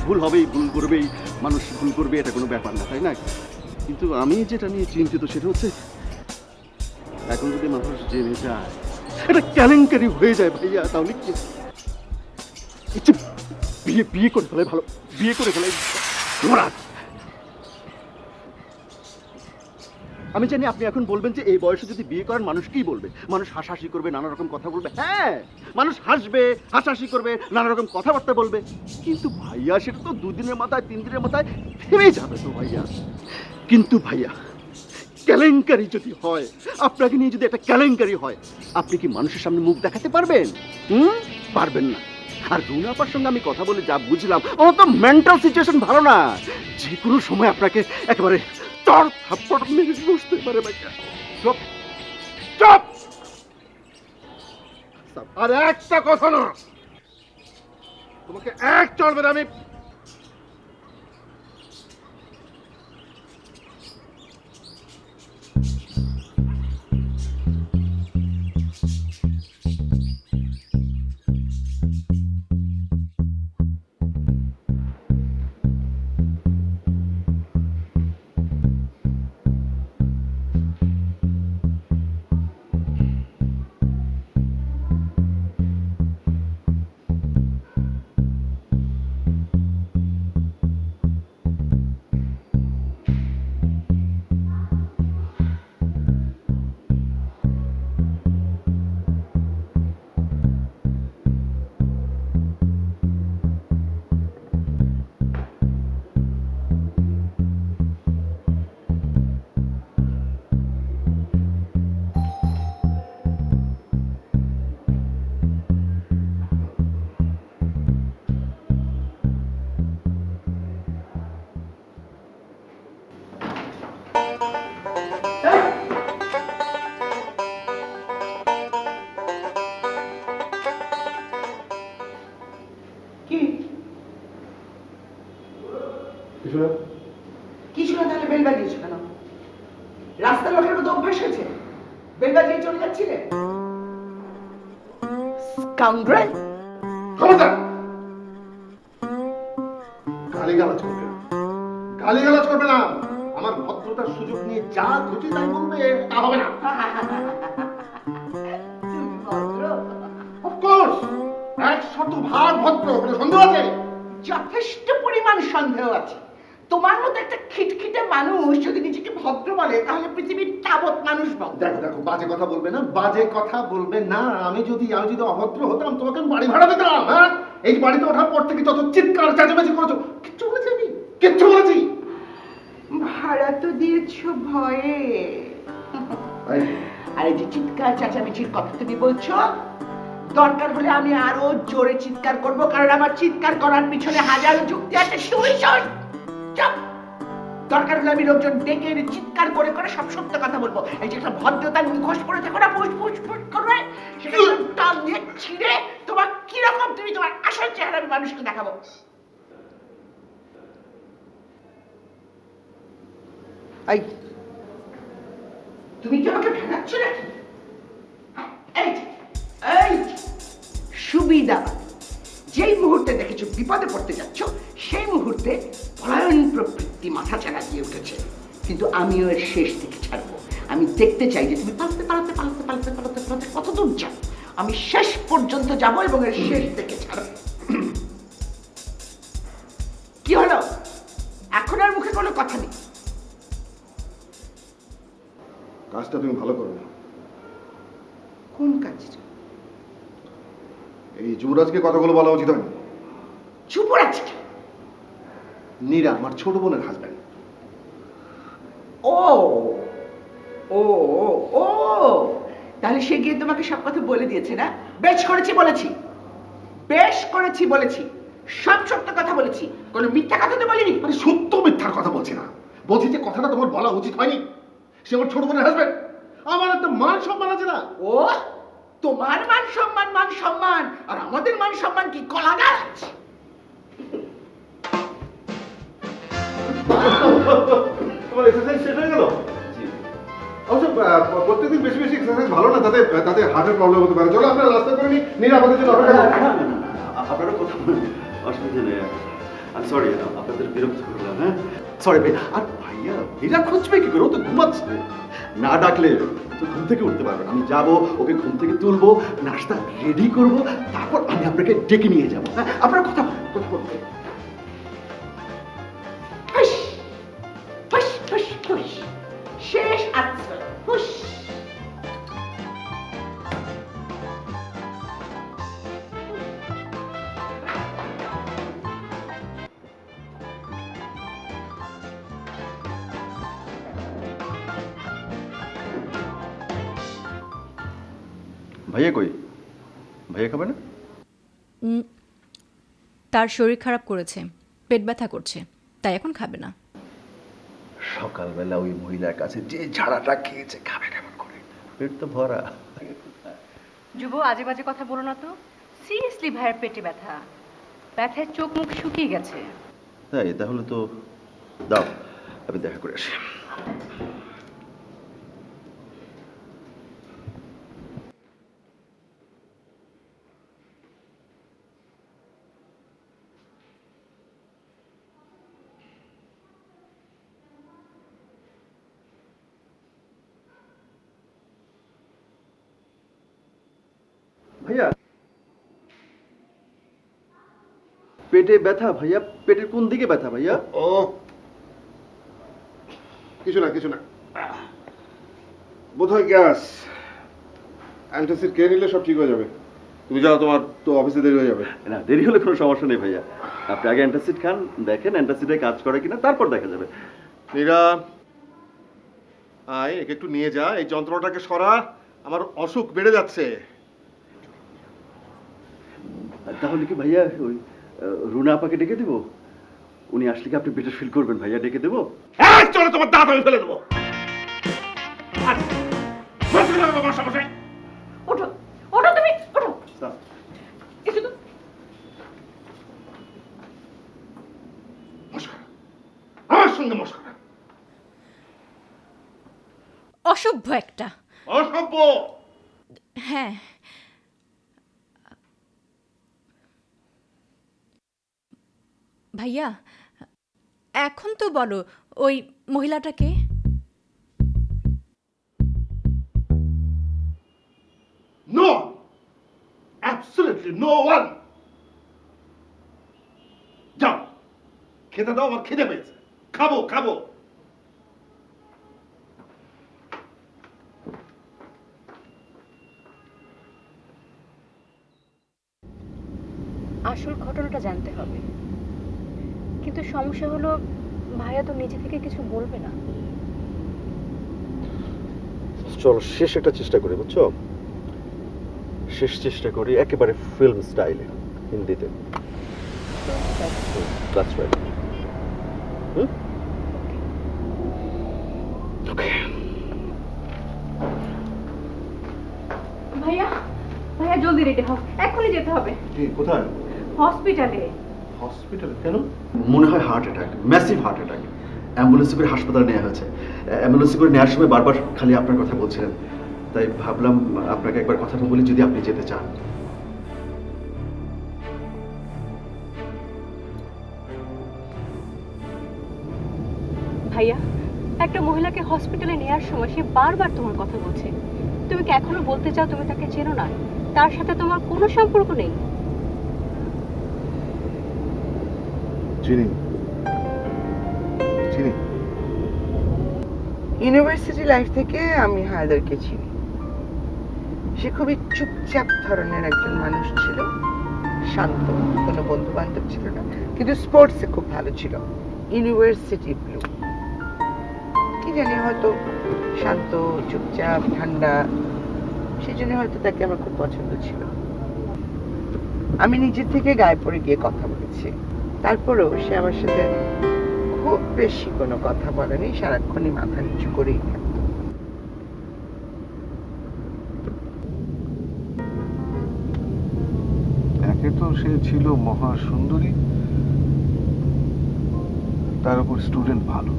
ভুল হবেই, ভুল করবেই, মানুষ ভুল করবে, এটা কোনো ব্যাপার না, তাই না? কিন্তু আমি যেটা নিয়ে চিন্তিত সেটা হচ্ছে, এখন যদি মানুষ জেনে যায়, এটা কেলেঙ্কারি হয়ে যায় ভাইয়া, তাহলে কি একটু বিয়ে করে ফেলে ভালো, বিয়ে করে ফেলে। আমি জানি আপনি এখন বলবেন যে এই বয়সে যদি বিয়ে করেন মানুষ কি বলবে, মানুষ হাসাহাসি করবে, নানা রকম কথা বলবে। হ্যাঁ, মানুষ হাসবে, হাসাহাসি করবে, নানা রকম কথাবার্তা বলবে, কিন্তু ভাইয়া সেটা তো 2 দিনের মাথায় 3 দিনের মাথায় থেমে যাবে তো ভাইয়া। কিন্তু ভাইয়া কেলেঙ্কারি যদি হয়, আপনাকে নিয়ে যদি একটা কেলেঙ্কারি হয়, আপনি কি মানুষের সামনে মুখ দেখাতে পারবেন? পারবেন না। আর রুনা আপার সঙ্গে আমি কথা বলে যা বুঝলাম, ও তো মেন্টাল সিচুয়েশন ভালো না, যে কোনো সময় আপনাকে একেবারে চর থাপ্পড় মেরে বসতে পারে ভাইয়া। চুপ চুপ, আর একটা কথা না, তোমাকে এক চলবে না। আমি কি কিছু না। কিছু না, তাহলে বেল বাজিয়েছো কেন? রাস্তার লোকের মতো অভ্যাস হয়েছে, বেল বাজিয়ে চলে যাচ্ছিলে। স্কাউন্ড্রেল! খবরদার, গালিগালাজ করবে না, গালিগালাজ করবে না। আমার ভদ্রতার সুযোগ নিয়ে যা খুশি তাই বলবে, তা হবে না। তুমি ভদ্র? অফকোর্স, 100% ভদ্র, কোনো সন্দেহ আছে? যথেষ্ট পরিমাণ সন্দেহ আছে। তোমার মতো একটা খিটখিটে মানুষ যদি নিজেকে ভদ্র বলে, তাহলে পৃথিবীর তাবৎ মানুষ বল। দেখো দেখো, বাজে কথা বলবে না, বাজে কথা বলবে না। আমি যদি অভদ্র হতাম, তোমাকে আমি বাড়ি ভাড়া দিতাম। হ্যাঁ, এই বাড়িতে ওঠার পর থেকে যত চিৎকার চেঁচামেচি করেছো, কিচ্ছু বলেছি আমি? কিচ্ছু বলেছি? ভাড়া তো দিয়েছো ভয়ে। আর এই যে চিৎকার চেঁচামেচির কথা তুমি বলছো, দরকার হলে আমি আরো জোরে চিৎকার করব, কারণ আমার চিৎকার করার পিছনে হাজারো যুক্তি আছে। শুই শুই চুপ। দরকার হলে আমি লোকজন ডেকে এনে চিৎকার করে করে সব সত্য কথা বলবো। এই যে একটা ভদ্রতার মুখোশ পরে থাকো না, ফুস ফুস ফুস করবে, সেটা টান দিয়ে ছিঁড়ে তোমার কিরকম তুমি তোমার আসল চেহারা আমি মানুষকে দেখাবো। এই, তুমি কি আমাকে ভেঙাচ্ছ নাকি? এই এই সুবিধা, যেই মুহূর্তে দেখেছো বিপদে পড়তে যাচ্ছ, সেই মুহূর্তে পলায়ন প্রবৃত্তি মাথা চাড়া দিয়ে উঠেছে। কিন্তু আমিও এর শেষ থেকে ছাড়বো। আমি দেখতে চাই যে তুমি পালাতে পালাতে পালাতে পালাতে পালাতে পালাতে কত দূর যাও। আমি শেষ পর্যন্ত যাব এবং এর শেষ থেকে ছাড়বো। কি হলো? এখন আর মুখে কোনো কথা নেই। কাজটা তুমি ভালো করো না। কোন কাজটা? এই যুবরাজকে কথাগুলো বলা উচিত হয়নি। চুপ আছে। নীরা আমার ছোট বোনের হাজব্যান্ড। ও ও ও, তাহলে সে গিয়ে তোমাকে সব কথা বলে দিয়েছে না? বেশ করেছি বলেছি, বেশ করেছি বলেছি, সব সত্য কথা বলেছি, কোনো মিথ্যা কথা তো বলিনি। আরে সত্য মিথ্যার কথা বলছি না, বলছি যে কথাটা তোমার বলা উচিত হয়নি। সে আমার ছোট বোনের হাজব্যান্ড, আমার একটা মান সম্মান আছে না? ও, তোমার মান সম্মান মান সম্মান, আর আমাদের মান সম্মান কি কলা গাছ? তোমার এক্সারসাইজ শেষ হয়ে গেল? অবশ্য প্রত্যেকদিন বেশি বেশি এক্সারসাইজ ভালো না, তাতে তাতে হার্টের প্রবলেম হতে পারে। চলো আমরা রাস্তা করে নিই, নিরাপদের জন্য অপেক্ষা করছি। আপনারা কথা অসুবিধা নেই। আমি সরি, আপনাদের বিরক্ত করলাম। হ্যাঁ সরি ভাই। আর ভাইয়া হীরা খুঁজবে কি করে? ও তো ঘুমাচ্ছে, না ডাকলে তো ঘুম থেকে উঠতে পারবে না। আমি যাবো, ওকে ঘুম থেকে তুলবো, নাস্তা রেডি করব, তারপর আমি আপনাকে ডেকে নিয়ে যাবো। হ্যাঁ, আপনার কথা কথা বলতে। ফুস, ফুস, ফুস, ফুস। শেষ আজ ভাইয়া কই? ভাইয়া খাবে না? উম, তার শরীর খারাপ করেছে, পেট ব্যথা করছে, তাই এখন খাবে না। সকালবেলা ওই মহিলার কাছে যে ঝাড়াটা খেয়েছে, খাবে কেমন করে? পেট তো ভরা। যুব, আজে বাজে কথা বলো না তো। সিরিয়াসলি ভাইয়ের পেটে ব্যথা, ব্যথায় চোখ মুখ শুকিয়ে গেছে। তাই তাহলে তো দাও, আমি দেখা করে আসি। ভাইয়া, পেটে ব্যথা ভাইয়া? পেটের কোন দিকে ব্যথা ভাইয়া? ও কিছু না, কিছু না, বোধহয় গ্যাস। অ্যান্টাসিড খেয়ে নিলে সব ঠিক হয়ে যাবে। তুমি যাও, তোমার তো অফিসে দেরি হয়ে যাবে। না, দেরি হলে কোনো সমস্যা নেই ভাইয়া। আপনি আগে অ্যান্টাসিড খান, দেখেন অ্যান্টাসিডে কাজ করে কিনা, তারপর দেখা যাবে। মীরা, আয় একে একটু নিয়ে যা, এই যন্ত্রটাকে সরা, আমার অসুখ বেড়ে যাচ্ছে। তাহলে কি ভাইয়া ওই রুনা আপাকে ডেকে দেবো? উনি আসলে কি আপনি বেটার ফিল করবেন ভাইয়া? ডেকে দেবো? চলো, তোমার দাঁত আমি ফেলে দেবো। ওঠো, ওঠো তুমি, ওঠো। এসো তো। আমার সঙ্গে মস্করা, অসভ্য একটা। অসভ্য। হ্যাঁ, ভাইয়া এখন তো বলো, ওই মহিলাটাকে। No, absolutely no one. যাও, খেতে দাও, আমার খিদে পেয়েছে, খাবো খাবো। আসল ঘটনাটা জানতে হবে, কিন্তু সমস্যা হলো ভাইয়া তো নিজে থেকে কিছু বলবে না। চলো শেষ একটা চেষ্টা করি, বুঝছো? শেষ চেষ্টা করি একেবারে ফিল্ম স্টাইলে, হিন্দিতে। That's right. Okay. ভাইয়া, ভাইয়া জলদি রেডি হও, এখনই যেতে হবে কি, কোথায়? হসপিটালে। হসপিটালে কেন? মনে হয় heart attack, massive heart attack. অ্যাম্বুলেন্সে করে হাসপাতালে নেওয়া হয়েছে। অ্যাম্বুলেন্সে করে নেওয়ার সময় বারবার খালি আপনার কথা বলছিলেন, তাই ভাবলাম আপনাকে একবার কথাটা বলি, যদি আপনি যেতে চান। ভাইয়া, একটা মহিলাকে হসপিটালে নেওয়ার সময় সে বারবার তোমার কথা বলছে। তুমি কি এখনো বলতে চাও তুমি তাকে চেনো না? তার সাথে তোমার কোনো সম্পর্ক নেই? চিনি, চিনি। ইউনিভার্সিটি লাইফ থেকে আমি হায়দারকে চিনি। সে খুবই চুপচাপ ধরনের একজন মানুষ ছিল, শান্ত, কোনো বন্ধু বান্ধব ছিল না, কিন্তু স্পোর্টসে খুব ভালো ছিল। ইউনিভার্সিটি ব্লু, কি জানি হয়তো শান্ত, চুপচাপ, ঠান্ডা, সেই জন্য হয়তো তাকে আমার খুব পছন্দ ছিল। আমি নিজের থেকে গায়ে পড়ে গিয়ে কথা বলেছি, তারপরেও সে আমার সাথে খুব বেশি কোনো কথা বলেনি, সারাক্ষণই মাথা নিচু করেই থাকতো। একে তো সে ছিল মহা সুন্দরী, তার উপর স্টুডেন্ট ভালো।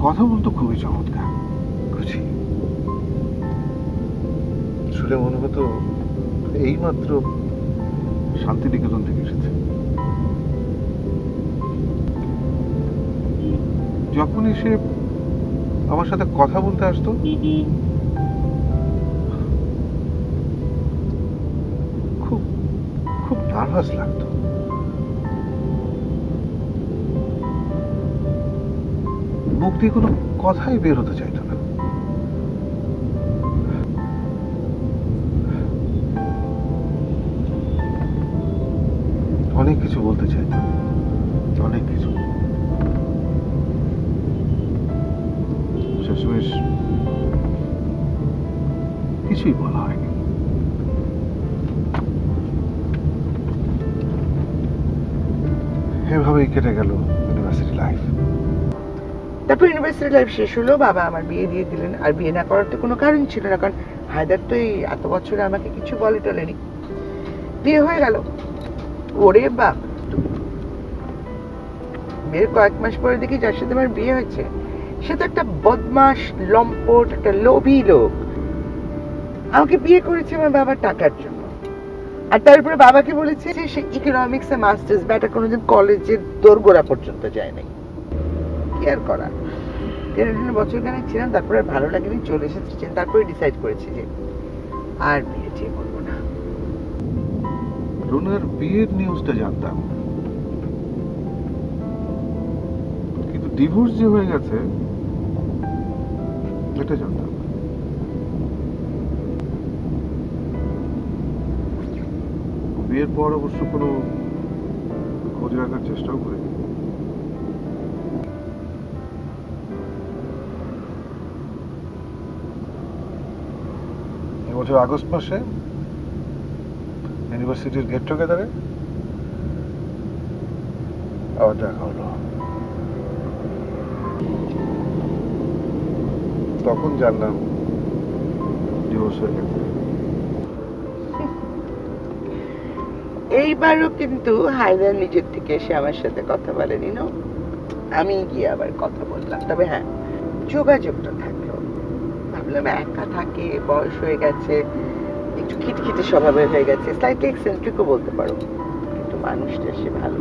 কথা বলতো খুবই চমৎকার, বুঝি। শুনে মনে হতো এইমাত্র শান্তিনিকেতন থেকে এসেছে। যখনই সে আমার সাথে কথা বলতে আসতো, খুব খুব নার্ভাস লাগতো। মুখ দিয়ে কোনো কথাই বের হতে চাইতো না। অনেক কিছু বলতে চাইতো, অনেক কিছু। শেষমেশ কিছুই বলা হয়নি। এভাবেই কেটে গেল ইউনিভার্সিটি লাইফ। তারপর ইউনিভার্সিটি লাইফ শেষ হলো, বাবা আমার বিয়ে দিয়ে দিলেন। আর বিয়ে না করার তো কোনো কারণ ছিল না, কারণ হায়দার তো এই এত বছরে আমাকে কিছু বলে টলেনি। বিয়ে হয়ে গেল। ওরে বাপ, বিয়ের কয়েক মাস পরে দেখি যার সাথে আমার বিয়ে হয়েছে সে তো একটা বদমাস, লম্পট, একটা লোভী লোক। আমাকে বিয়ে করেছে আমার বাবার টাকার জন্য। আর তারপরে বাবাকে বলেছে যে সে ইকোনমিক্স এ মাস্টার্স, ব্যাটা কোনোদিন কলেজের দোরগোড়া পর্যন্ত যায় নাই। কি আর করা, 13 বছর খানে ছিলাম, তারপরে আর ভালো লাগেনি, চলে এসেছি। তারপরে ডিসাইড করেছি যে আর বিয়ে ঠিক করবো না। রুনার বিয়ের নিউজটা জানতাম, কিন্তু ডিভোর্স যে হয়ে গেছে এটা জানতাম না। বিয়ের পর অবশ্য কোনো খোঁজ রাখার চেষ্টাও করিনি। এবছর আগস্ট মাসে ইউনিভার্সিটির গেট টুগেদারে আবার দেখা হলো। তখন জানলাম ডিভোর্স হয়ে গেছে। এইবারও কিন্তু হায়দার নিজের থেকে এসে আমার সাথে কথা বলেনি, না আমি গিয়ে আবার কথা বললাম। তবে হ্যাঁ, যোগাযোগটা থাকলো। ভাবলাম একা থাকে, বয়স হয়ে গেছে, একটু খিটখিটে স্বভাবের হয়ে গেছে, স্লাইটলি এক্সেন্ট্রিকও বলতে পারো, কিন্তু মানুষটা সে ভালো।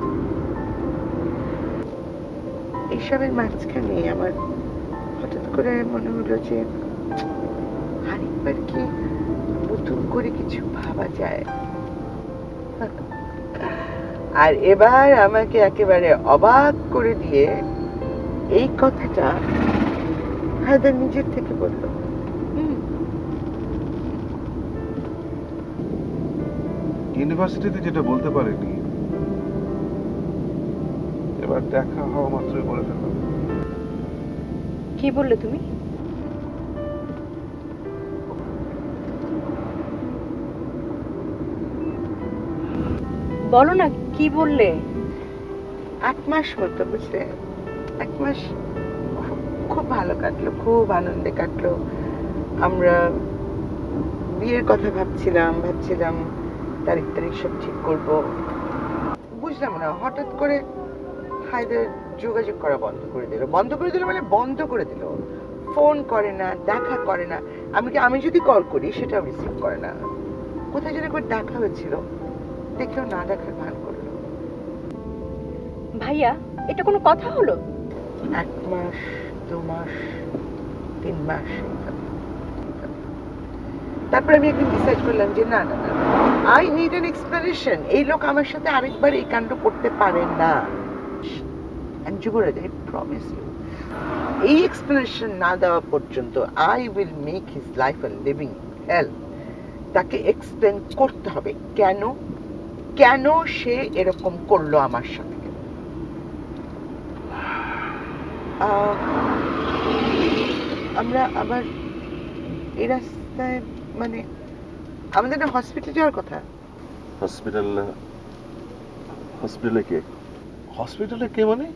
এইসবের মাঝখানে আমার হঠাৎ করে মনে হলো যে আরেকবার কি নতুন করে কিছু ভাবা যায়। আর এবার আমাকে একেবারে অবাক করে দিয়ে এই কথাটা হায়দার নিজের থেকে বলল। ইউনিভার্সিটিতে যেটা বলতে পারেনি এবার দেখা হওয়া মাত্রই বলে ফেললাম। কি বললে তুমি? বলো না, কি বললে? 8 মাস হতো, বুঝলে, 1 মাস খুব ভালো কাটলো, খুব আনন্দে কাটলো। আমরা বিয়ের কথা ভাবছিলাম তারিখ সব ঠিক করব। বুঝলাম না, হঠাৎ করে হায়দার যোগাযোগ করা বন্ধ করে দিল মানে বন্ধ করে দিল। ফোন করে না, দেখা করে না। আমি যদি কল করি সেটাও রিসিভ করে না। কোথায় যেন একবার দেখা হয়েছিল, দেখেও না দেখার ভান করলো। ভাইয়া, এটা কোনো কথা হলো? 1 মাস, 2 মাস, 3 মাস। তারপর আমি একদিন ডিসাইড করলাম যে না, আই নিড অ্যান এক্সপ্লেনেশন। এই লোক আমার সাথে আরেকবার এই কাণ্ড করতে পারেন না। And Yuvraj, I promise you, এই এক্সপ্লেনেশন না দেওয়া পর্যন্ত I will make his life a living hell. তাকে এক্সপ্লেন করতে হবে কেন সে এরকম করলো আমার সাথে। আমরা আবার এই রাস্তায়, মানে আমাদের না হসপিটালে যাওয়ার কথা। হসপিটালে কে? হসপিটালে কে মানে?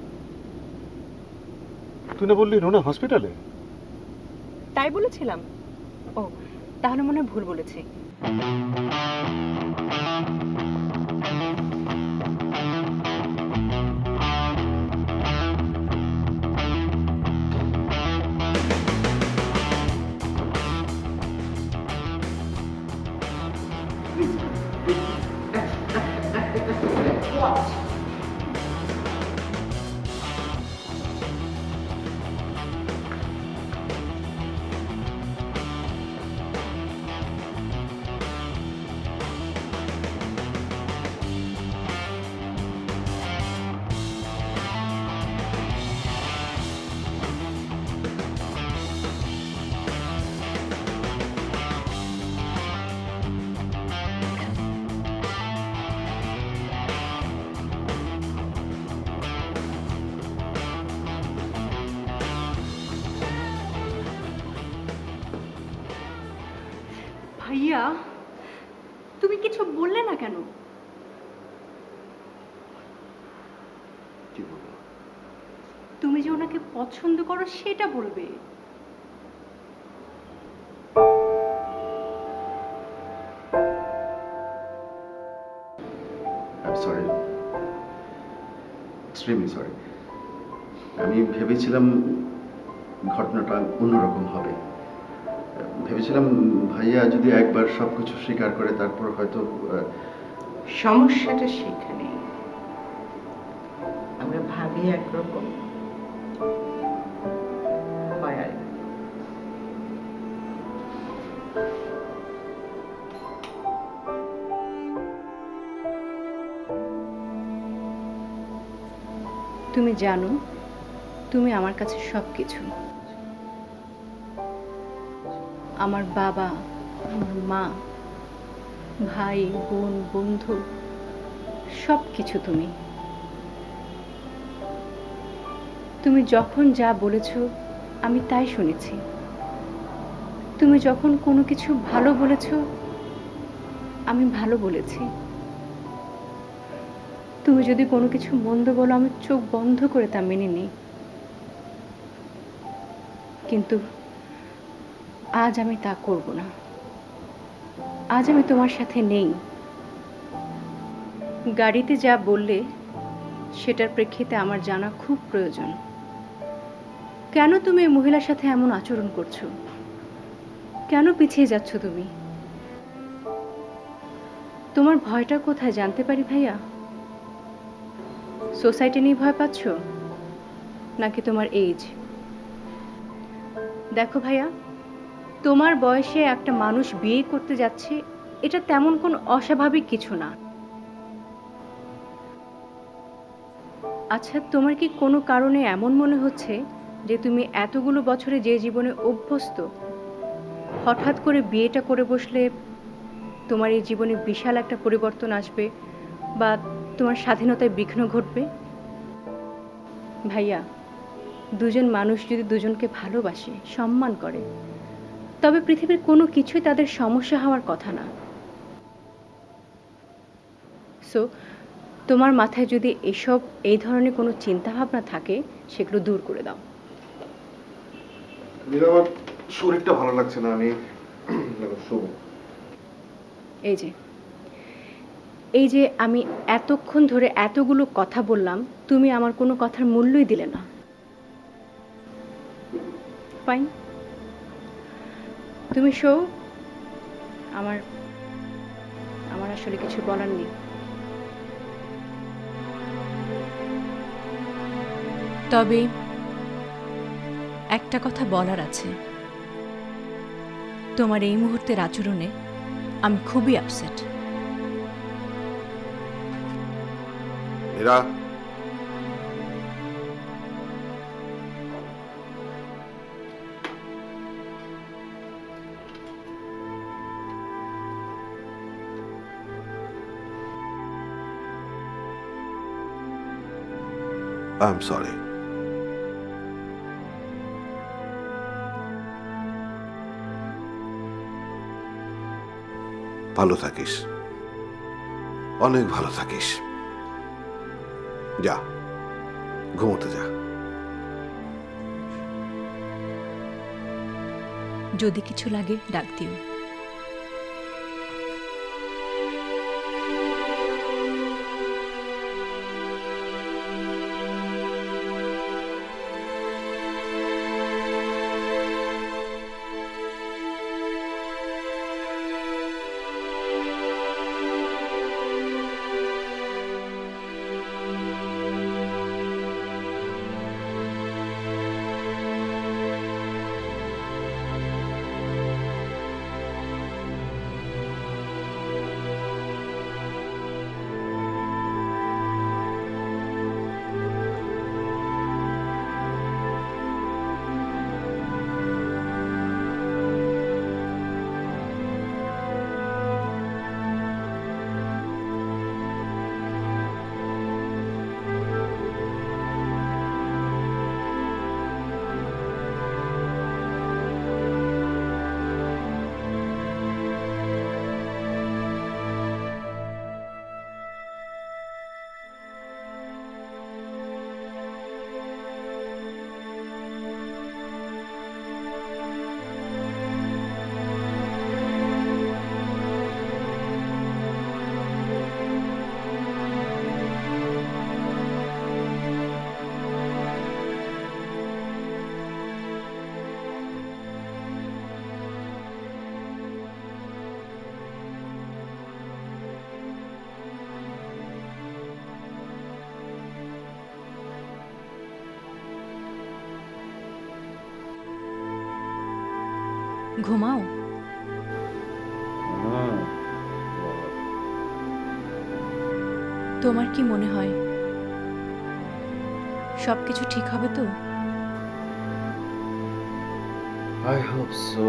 তুই না বললি রুনা হসপিটালে? তাই বলেছিলাম? ও, তাহলে মনে হয় ভুল বলেছি। ভাইয়া তুমি কিছু বললে না কেন? কি বলবো? তুমি যে ওনাকে পছন্দ করো সেটা বলবে। Sorry, extremely sorry. আমি ভেবেছিলাম ঘটনাটা অন্যরকম হবে। ভেবেছিলাম ভাইয়া যদি একবার সবকিছু স্বীকার করে তারপর হয়তো সমস্যাটা সেখানেই। আমরা ভাবি একরকম, হয় আর তুমি জানো তুমি আমার কাছে সব কিছু। আমার বাবা, আমার মা, ভাই, বোন, বন্ধু, সব কিছু তুমি। তুমি যখন যা বলেছ আমি তাই শুনেছি। তুমি যখন কোনো কিছু ভালো বলেছ আমি ভালো বলেছি। তুমি যদি কোনো কিছু মন্দ বলো আমি চোখ বন্ধ করে তা মেনে নিই। কিন্তু আজ আমি তা করব না। আজ আমি তোমার সাথে নেই। গাড়িতে যা বললে সেটার প্রেক্ষিতে আমার জানা খুব প্রয়োজন। কেন তুমি এই মহিলার সাথে এমন আচরণ করছো? কেন পিছিয়ে যাচ্ছ তুমি? তোমার ভয়টা কোথায় জানতে পারি ভাইয়া? সোসাইটি নিয়ে ভয় পাচ্ছ নাকি তোমার এজ? দেখো ভাইয়া, তোমার বয়সে একটা মানুষ বিয়ে করতে যাচ্ছে এটা তেমন কোনো অস্বাভাবিক কিছু না। আচ্ছা, তোমার কি কোনো কারণে এমন মনে হচ্ছে যে তুমি এতগুলো বছরে যে জীবনে অভ্যস্ত হঠাৎ করে বিয়েটা করে বসলে তোমার এই জীবনে বিশাল একটা পরিবর্তন আসবে বা তোমার স্বাধীনতায় বিঘ্ন ঘটবে? ভাইয়া, দুজন মানুষ যদি দুজনকে ভালোবাসে, সম্মান করে, তবে পৃথিবীর কোনো কিছুই তাদের সমস্যা হওয়ার কথা না। সো তোমার মাথায় যদি এই ধরনের কোনো চিন্তাভাবনা থাকে সেগুলো দূর করে দাও। মীরা, আমার শরীরটা ভালো লাগছে না, আমি শোবো। এই যে আমি এতক্ষণ ধরে এতগুলো কথা বললাম, তুমি আমার কোনো কথার মূল্যই দিলে না। ফাইন, তুমি শো। আমার আমার আসলে কিছু বলার নেই। তবে একটা কথা বলার আছে। তোমার এই মুহূর্তের আচরণে আমি খুবই আপসেট। Meera, I'm sorry. ভালো থাকিস, অনেক ভালো থাকিস। যা, ঘুমোতে যা। যদি কিছু লাগে ডাক দিও। ঘুমাও। তোমার কি মনে হয় সব কিছু ঠিক হবে তো? I hope so.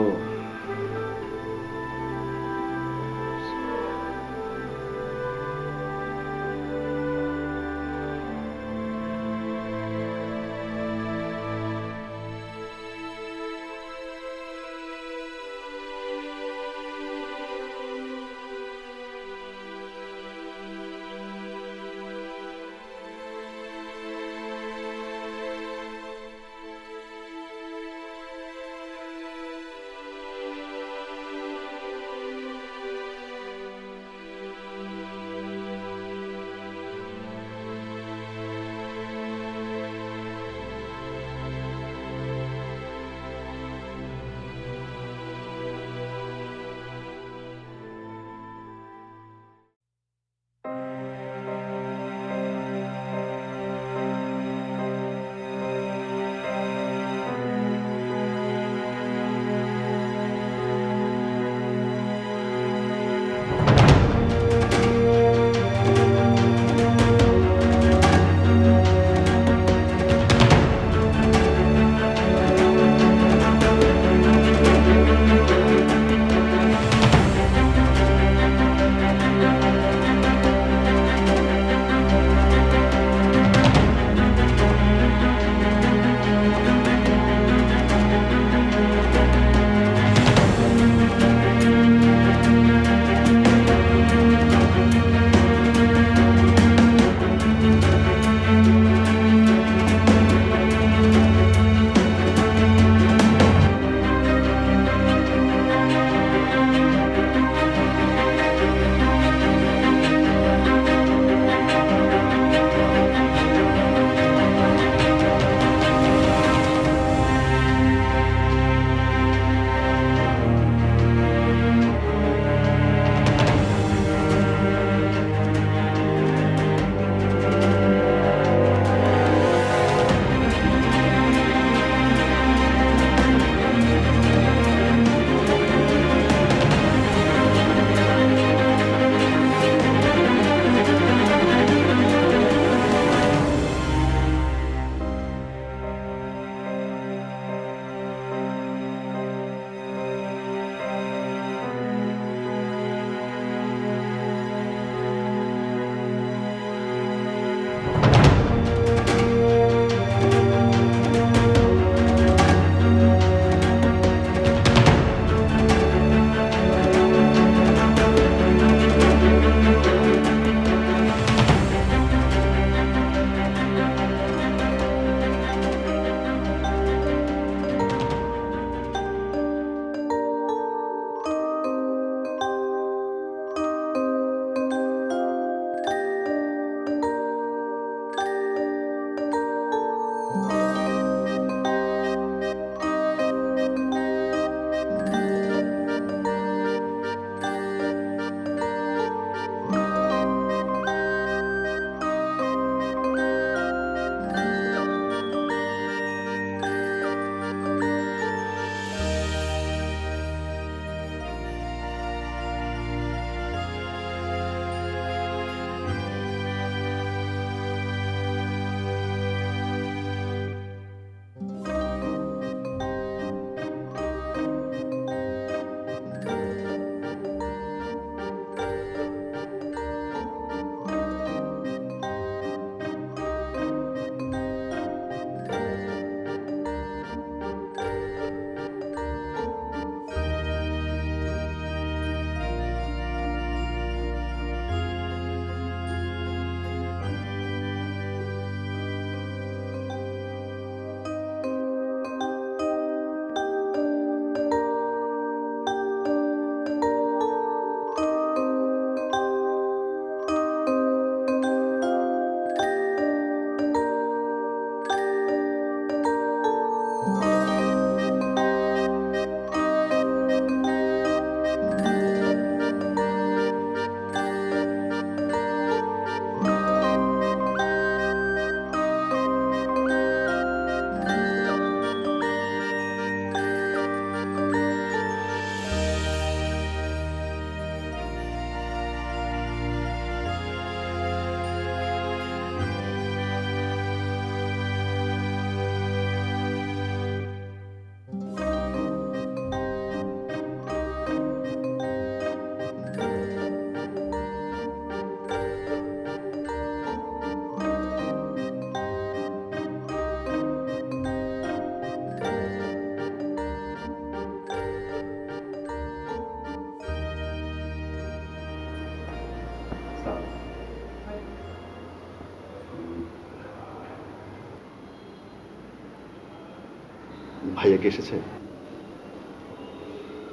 ভাইয়া কি এসেছে?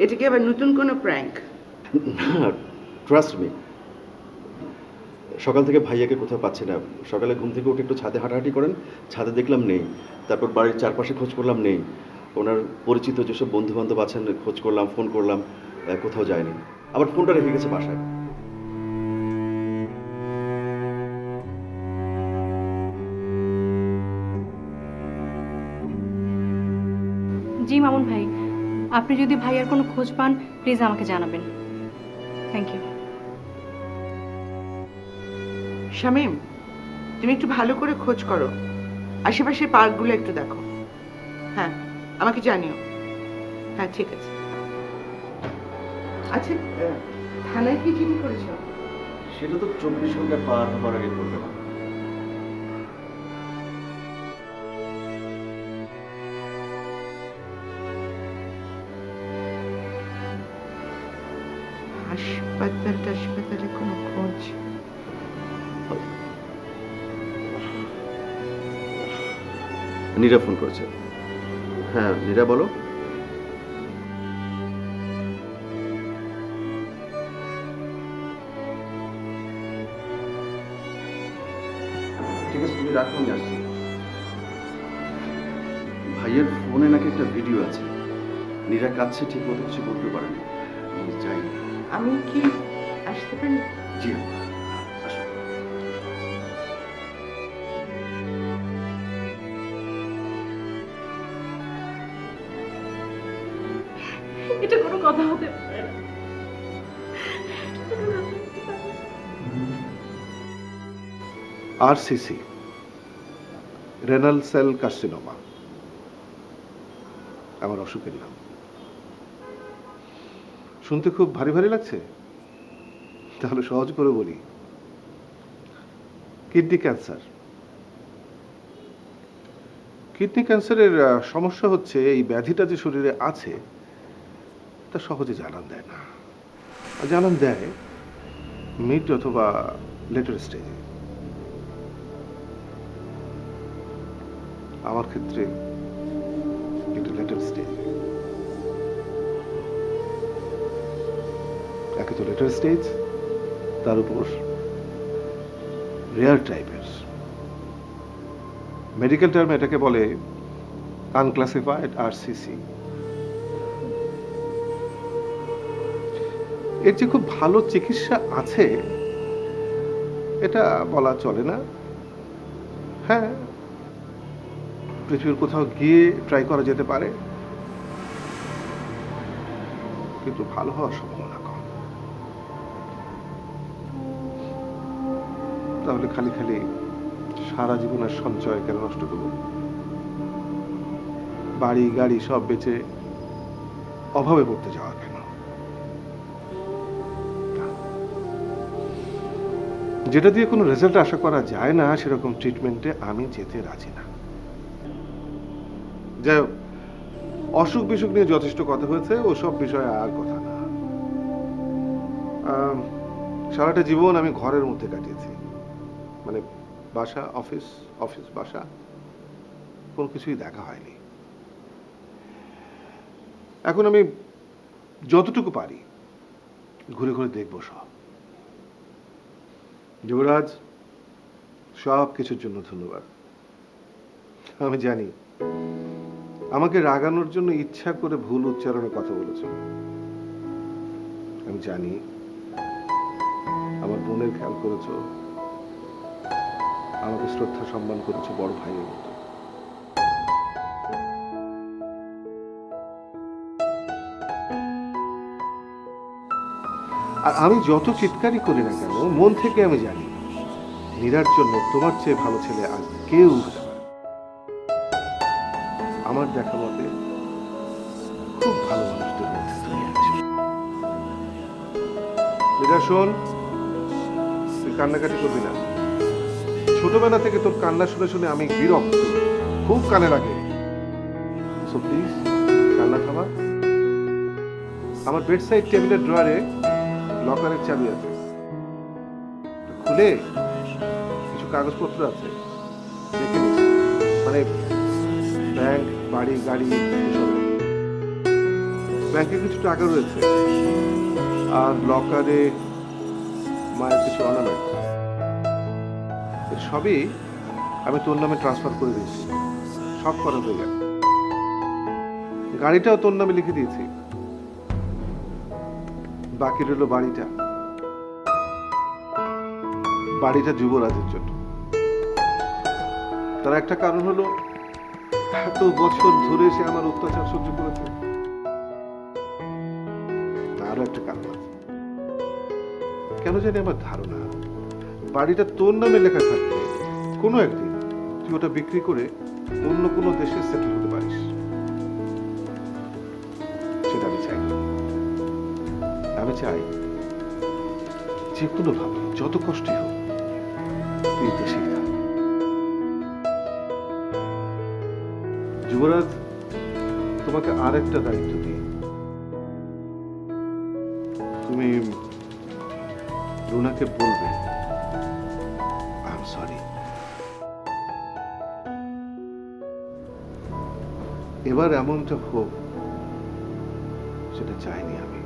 এটা কি আবার নতুন কোনো প্র্যাঙ্ক? না, ট্রাস্ট মি, সকাল থেকে ভাইয়াকে কোথাও পাচ্ছি না। সকালে ঘুম থেকে উঠে একটু ছাদে হাঁটাহাঁটি করেন, ছাদে দেখলাম নেই। তারপর বাড়ির চারপাশে খোঁজ করলাম, নেই। ওনার পরিচিত যেসব বন্ধু বান্ধব আছেন খোঁজ করলাম, ফোন করলাম, কোথাও যায়নি। আবার ফোনটা রেখে গেছে বাসায়। জি মামুন ভাই, আপনি যদি ভাইয়ার কোনো খোঁজ পান প্লিজ আমাকে জানাবেন। Thank you. শামীম, তুমি একটু ভালো করে খোঁজ করো, আশেপাশের পার্কগুলো একটু দেখো। হ্যাঁ, আমাকে জানিও। হ্যাঁ, ঠিক আছে। আচ্ছা, থানায় কি চিঠি করেছো? সেটা তো 24 ঘন্টা পার হবার আগে করবে না। হাসপাতালে কোনো খোঁজ? নীরা ফোন করেছে। হ্যাঁ নীরা, বলো। ঠিক আছে, তুমি রাখো, আমি আসছি। ভাইয়ের ফোনে নাকি একটা ভিডিও আছে। নীরা কাছে ঠিক মতো কিছু বলতে পারেনি। আমি যাই। আমি কি আসতে পারি? জি আসো। এটা কোনো কথা হতে পারে না। আরসিসি, রেনাল সেল কার্সিনোমা আমার অসুখের নাম। শুনতে খুব ভারী ভারী লাগছে? তাহলে সহজ করে বলি, কিডনি ক্যান্সার। কিডনি ক্যান্সারের সমস্যা হচ্ছে এই ব্যাধিটা যে শরীরে আছে তা সহজে জানান দেয় না। জানান দেয় মিড অথবা লেটার স্টেজে। আমার ক্ষেত্রে এটা লেটার স্টেজ। একে তো লেটার স্টেজ, তার উপর রেয়ার টাইপের। মেডিকেল টার্মে এটাকে বলে আনক্লাসিফাইড আরসিসি। এর যে খুব ভালো চিকিৎসা আছে এটা বলা চলে না। হ্যাঁ, পৃথিবীর কোথাও গিয়ে ট্রাই করা যেতে পারে, কিন্তু ভালো হওয়ার সম্ভাবনা কম। তাহলে খালি খালি সারা জীবনের সঞ্চয় কেন নষ্ট করব? বাড়ি গাড়ি সব বেচে অভাবে পড়তে যাওয়া কেন? যেটা দিয়ে কোনো রেজাল্ট আশা করা যায় না সেরকম ট্রিটমেন্টে আমি যেতে রাজি না। যাই হোক, অসুখ বিসুখ নিয়ে যথেষ্ট কথা হয়েছে, ওসব বিষয়ে আর কথা না। সারাটা জীবন আমি ঘরের মধ্যে কাটিয়েছি, মানে বাসা অফিস, অফিস বাসা, কোনো কিছুই দেখা হয়নি। এখন আমি যতটুকু পারি ঘুরে ঘুরে দেখবো সব। যুবরাজ, সব কিছুর জন্য ধন্যবাদ। আমি জানি আমাকে রাগানোর জন্য ইচ্ছা করে ভুল উচ্চারণে কথা বলেছ। আমি জানি আমার বোনের খেয়াল করেছ, আমাকে শ্রদ্ধা সম্মান করেছ বড় ভাইয়ের মতো। আর আমি যত চিৎকারই করি না কেন, মন থেকে আমি জানি নীরার জন্য তোমার চেয়ে ভালো ছেলে আর কেউ হতে পারে। আমার দেখা মতে খুব ভালো মানুষদের মধ্যে তুমি আছো। নীরা শোন, তুই কান্নাকাটি করবি না। ছোটবেলা থেকে তোর কান্না শুনে শুনে আমি বিরক্ত, খুব কানে লাগে। সো প্লিজ কান্না থামা। আমার বেড সাইড টেবিলের ড্রয়ারে লকারের চাবি আছে, খুলে কিছু কাগজপত্র আছে, দেখে নিস। মানে ব্যাংক, বাড়ি গাড়ি এসব। ব্যাংকে কিছু টাকা রয়েছে আর লকারে মায়ের কিছু অর্নামেন্ট, সবই আমি তোর নামে ট্রান্সফার করে দিয়েছি, সব করা হয়ে গেল। গাড়িটাও তোর নামে লিখে দিয়েছি, বাকি রইল বাড়িটা। বাড়িটা যুবরাজের জন্য। তার একটা কারণ হলো এত বছর ধরে সে আমার অত্যাচার সহ্য করেছে। আরো একটা কারণ আছে, কেন জানি আমার ধারণা বাড়িটা তোর নামে লেখা থাকলে কোনো একদিন তুই ওটা বিক্রি করে অন্য কোনো দেশে সেটেল হতে পারিস। সেটা আমি চাই না। আমি চাই যে কোনো ভাবে যত কষ্টই হোক তুই দেশেই থাক। যুবরাজ, তোমাকে আর একটা দায়িত্ব দিই। তুমি রুনাকে বলবে আই এম সরি। এবার এমনটা হোক সেটা চাইনি আমি,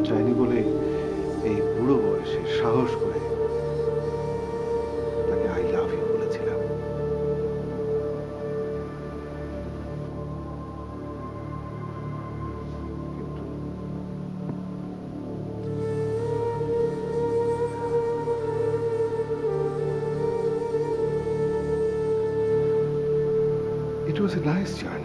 চাইনি বলে এই বুড়ো বয়সে সাহস করে তাকে আই লাভ ইউ বলেছিলাম। কিন্তু it was a nice journey.